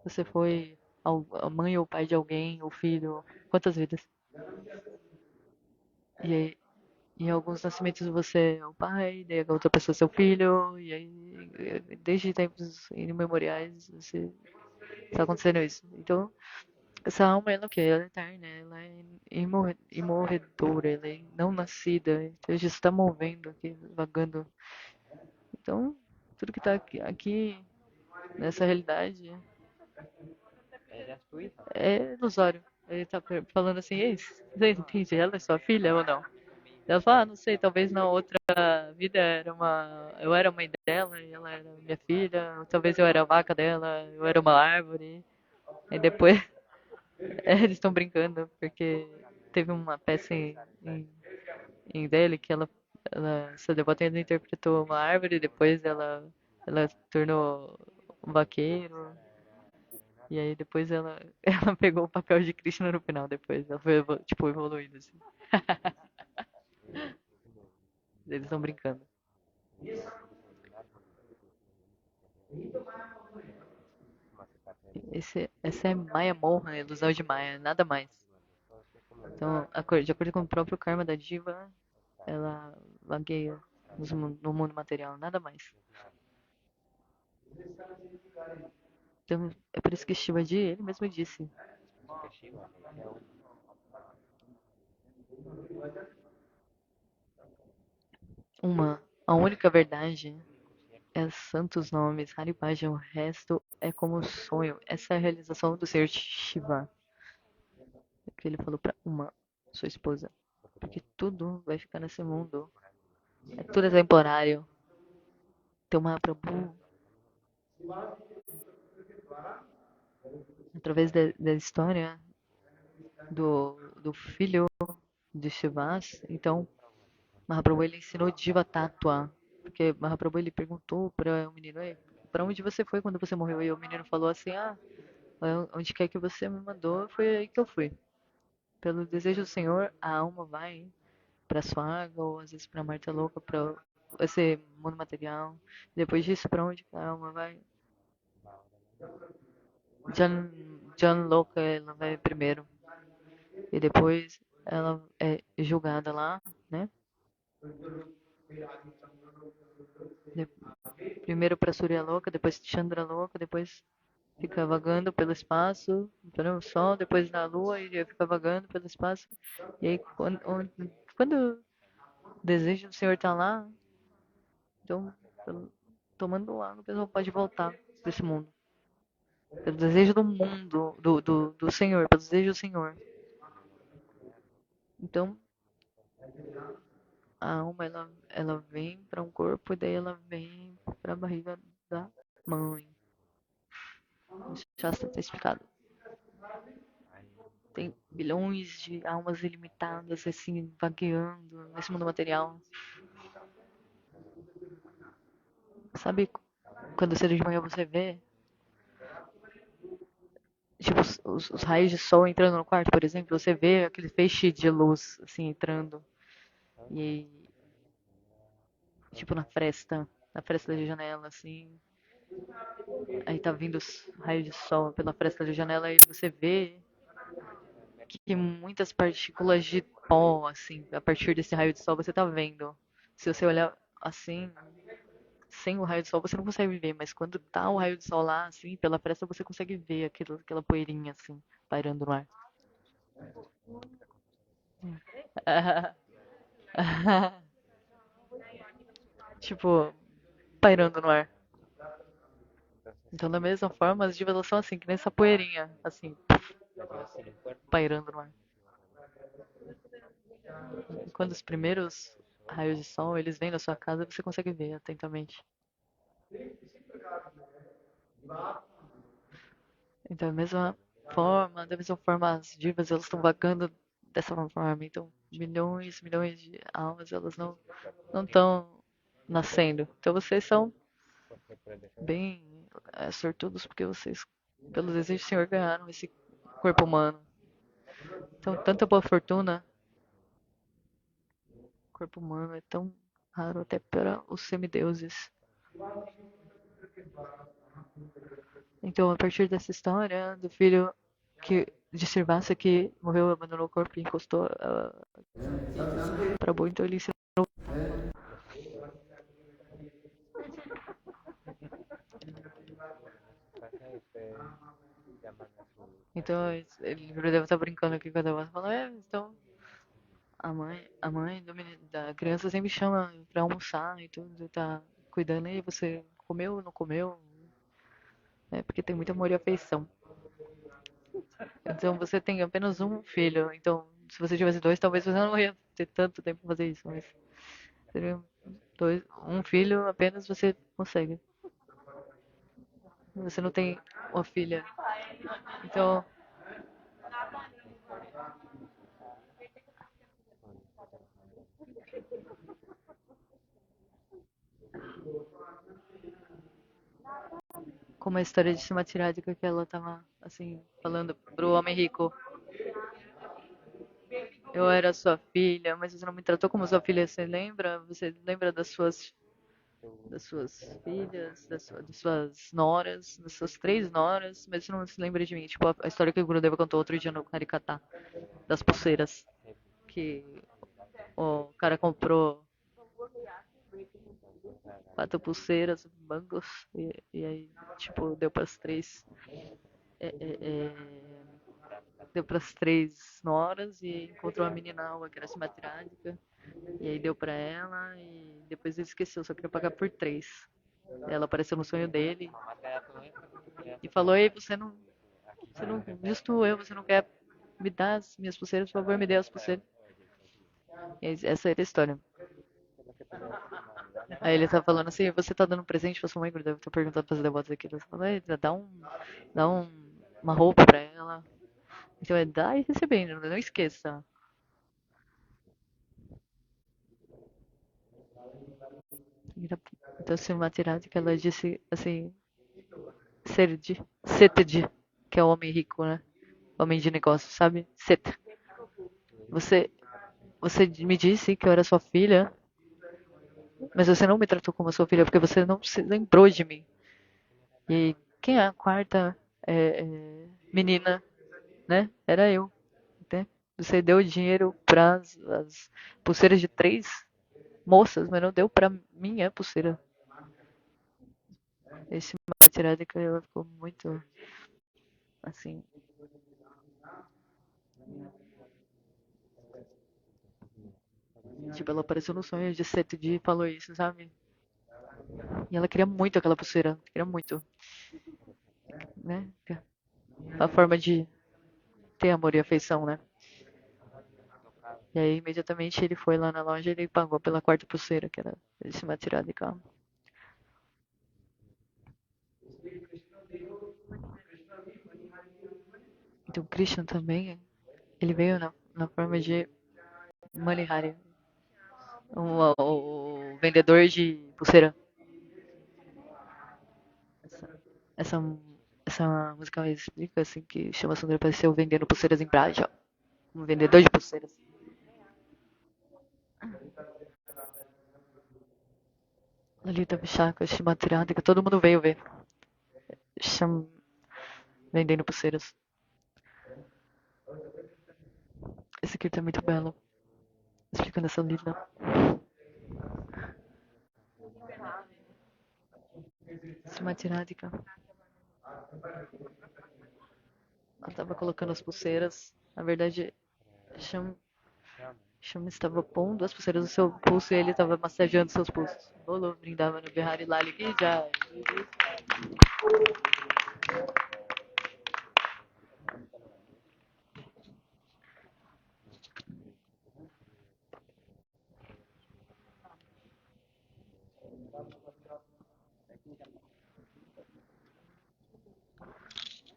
você foi a mãe ou pai de alguém, ou filho, quantas vidas? E aí, em alguns nascimentos você é o pai, daí a outra pessoa é seu filho, e aí desde tempos imemoriais você está acontecendo isso. Então, essa alma, ela o quê? Ela é eterna, ela é imorredora, ela é não nascida, então Jesus está movendo aqui, vagando. Então, tudo que está aqui nessa realidade é ilusório. Ele tá falando assim, ei, você entende? Ela é sua filha ou não? Ela fala, não sei, talvez na outra vida eu era a mãe dela e ela era minha filha, ou talvez eu era a vaca dela, eu era uma árvore. E depois eles estão brincando, porque teve uma peça em Delhi que essa devota ainda interpretou uma árvore, depois ela tornou um vaqueiro, e aí depois ela pegou o papel de Krishna no final, depois ela foi, tipo, evoluindo, assim. Eles estão brincando. Essa é Maya Mohan, ilusão de Maya, nada mais. Então, de acordo com o próprio karma da diva, ela vagueia no mundo material, nada mais. Então, é por isso que Shivaji, ele mesmo disse, a única verdade é santos nomes, Haribaja, o resto é como sonho. Essa é a realização do Senhor Shiva, que ele falou pra sua esposa. Porque tudo vai ficar nesse mundo. Tudo é temporário. Tem uma Prabhu, através da história do filho de Shivas, então Mahaprabhu ele ensinou Diva Tattva, porque Mahaprabhu ele perguntou para o menino, para onde você foi quando você morreu? E o menino falou assim, onde quer que você me mandou, foi aí que eu fui. Pelo desejo do Senhor, a alma vai para Swarga, ou às vezes para Marta Louca, para esse mundo material. Depois disso, para onde a alma vai? Jan, Jan Louca, ela vai primeiro. E depois ela é julgada lá, né? De, primeiro para Surya Louca, depois Chandra Louca, depois fica vagando pelo espaço, no Sol, depois na Lua e fica vagando pelo espaço. E aí, quando o desejo do Senhor está lá, então, tomando água, a pessoa pode voltar para esse mundo. Pelo desejo do mundo, do Senhor, pelo desejo do Senhor. Então, a alma, ela vem para um corpo e daí ela vem para a barriga da mãe. Já está explicado. Tem bilhões de almas ilimitadas, assim, vagueando nesse mundo material. Sabe quando cedo de manhã você vê, tipo, os raios de sol entrando no quarto, por exemplo, você vê aquele feixe de luz, assim, entrando. E, tipo, na fresta da janela, assim. Aí tá vindo os raios de sol pela fresta da janela e você vê que muitas partículas de pó, assim, a partir desse raio de sol você tá vendo. Se você olhar assim, sem o raio de sol você não consegue ver, mas quando tá o raio de sol lá, assim, pela fresta você consegue ver aquela poeirinha, assim, pairando no ar. Tipo, pairando no ar. Então, da mesma forma, as divas são assim, que nem essa poeirinha, assim, pairando no ar. E quando os primeiros raios de sol, eles vêm na sua casa, você consegue ver atentamente. Então, da mesma forma, as divas, elas estão vagando dessa forma. Então, milhões, milhões de almas, elas não estão nascendo. Então, vocês são bem sortudos, porque vocês, pelo desejo do Senhor, ganharam esse corpo humano. Então, tanta boa fortuna, o corpo humano é tão raro até para os semideuses. Então, a partir dessa história do filho de Sirvassa que morreu, abandonou o corpo e encostou para Boa, então ele ensinou. Então, ele deve estar brincando aqui com a Devassa, falando, então, a mãe da criança sempre chama pra almoçar e tudo, tá cuidando aí, você comeu, não comeu? Porque tem muito amor e afeição. Então, você tem apenas um filho, então, se você tivesse dois, talvez você não ia ter tanto tempo pra fazer isso, mas seria um filho apenas você consegue. Você não tem uma filha. Então, como a história de Simatiradica que ela tava, assim, falando pro homem rico. Eu era sua filha, mas você não me tratou como sua filha. Você lembra? Você lembra das suas filhas, das suas noras, das suas três noras, mas você não se lembra de mim. Tipo, a história que o Gurudeva contou outro dia no Harikata, das pulseiras. Que o cara comprou 4 pulseiras, bangles, e aí, tipo, deu pras três. É, é, é, deu pras três noras e encontrou uma menina nova que era simatrágica. E aí deu pra ela e depois ele esqueceu, só queria pagar por 3. Ela apareceu no sonho dele e falou, ei, você não, justo eu, você não quer me dar as minhas pulseiras, por favor, me dê as pulseiras. E essa era a história. Aí ele tá falando assim, você tá dando um presente pra sua mãe, deve estar perguntando pras devotas aqui. Ele falou, uma roupa pra ela. Então é dar e receber, não esqueça. Então, se uma tirada que ela disse assim, Seted, que é o homem rico, né? Homem de negócio, sabe? Set. Você, você me disse que eu era sua filha, mas você não me tratou como sua filha porque você não se lembrou de mim. E quem é a quarta menina, né? Era eu, né? Você deu dinheiro para as pulseiras de 3 moças, mas não deu para minha pulseira. Esse tirada que ela ficou muito assim. Tipo, ela apareceu no sonho de Sete e falou isso, sabe? E ela queria muito aquela pulseira, queria muito, né? A forma de ter amor e afeição, né? E aí, imediatamente, ele foi lá na loja e ele pagou pela quarta pulseira, que era esse material de carro. Então, Christian também, ele veio na forma de Manihari, o vendedor de pulseira. Essa, essa, essa música explica assim que Chama Sundara apareceu vendendo pulseiras em Braja, um vendedor de pulseiras. Lalita Vishaka, Shimatirada, que todo mundo veio ver. Cham... Vendendo pulseiras. Esse aqui tá muito belo. Explicando essa lila. Shimatiradica. Ela tava colocando as pulseiras. Na verdade, Sham, Sham estava pondo as pulseiras no seu pulso e ele estava massageando seus pulsos. Bolo, brindava no Bihari Lali Gija.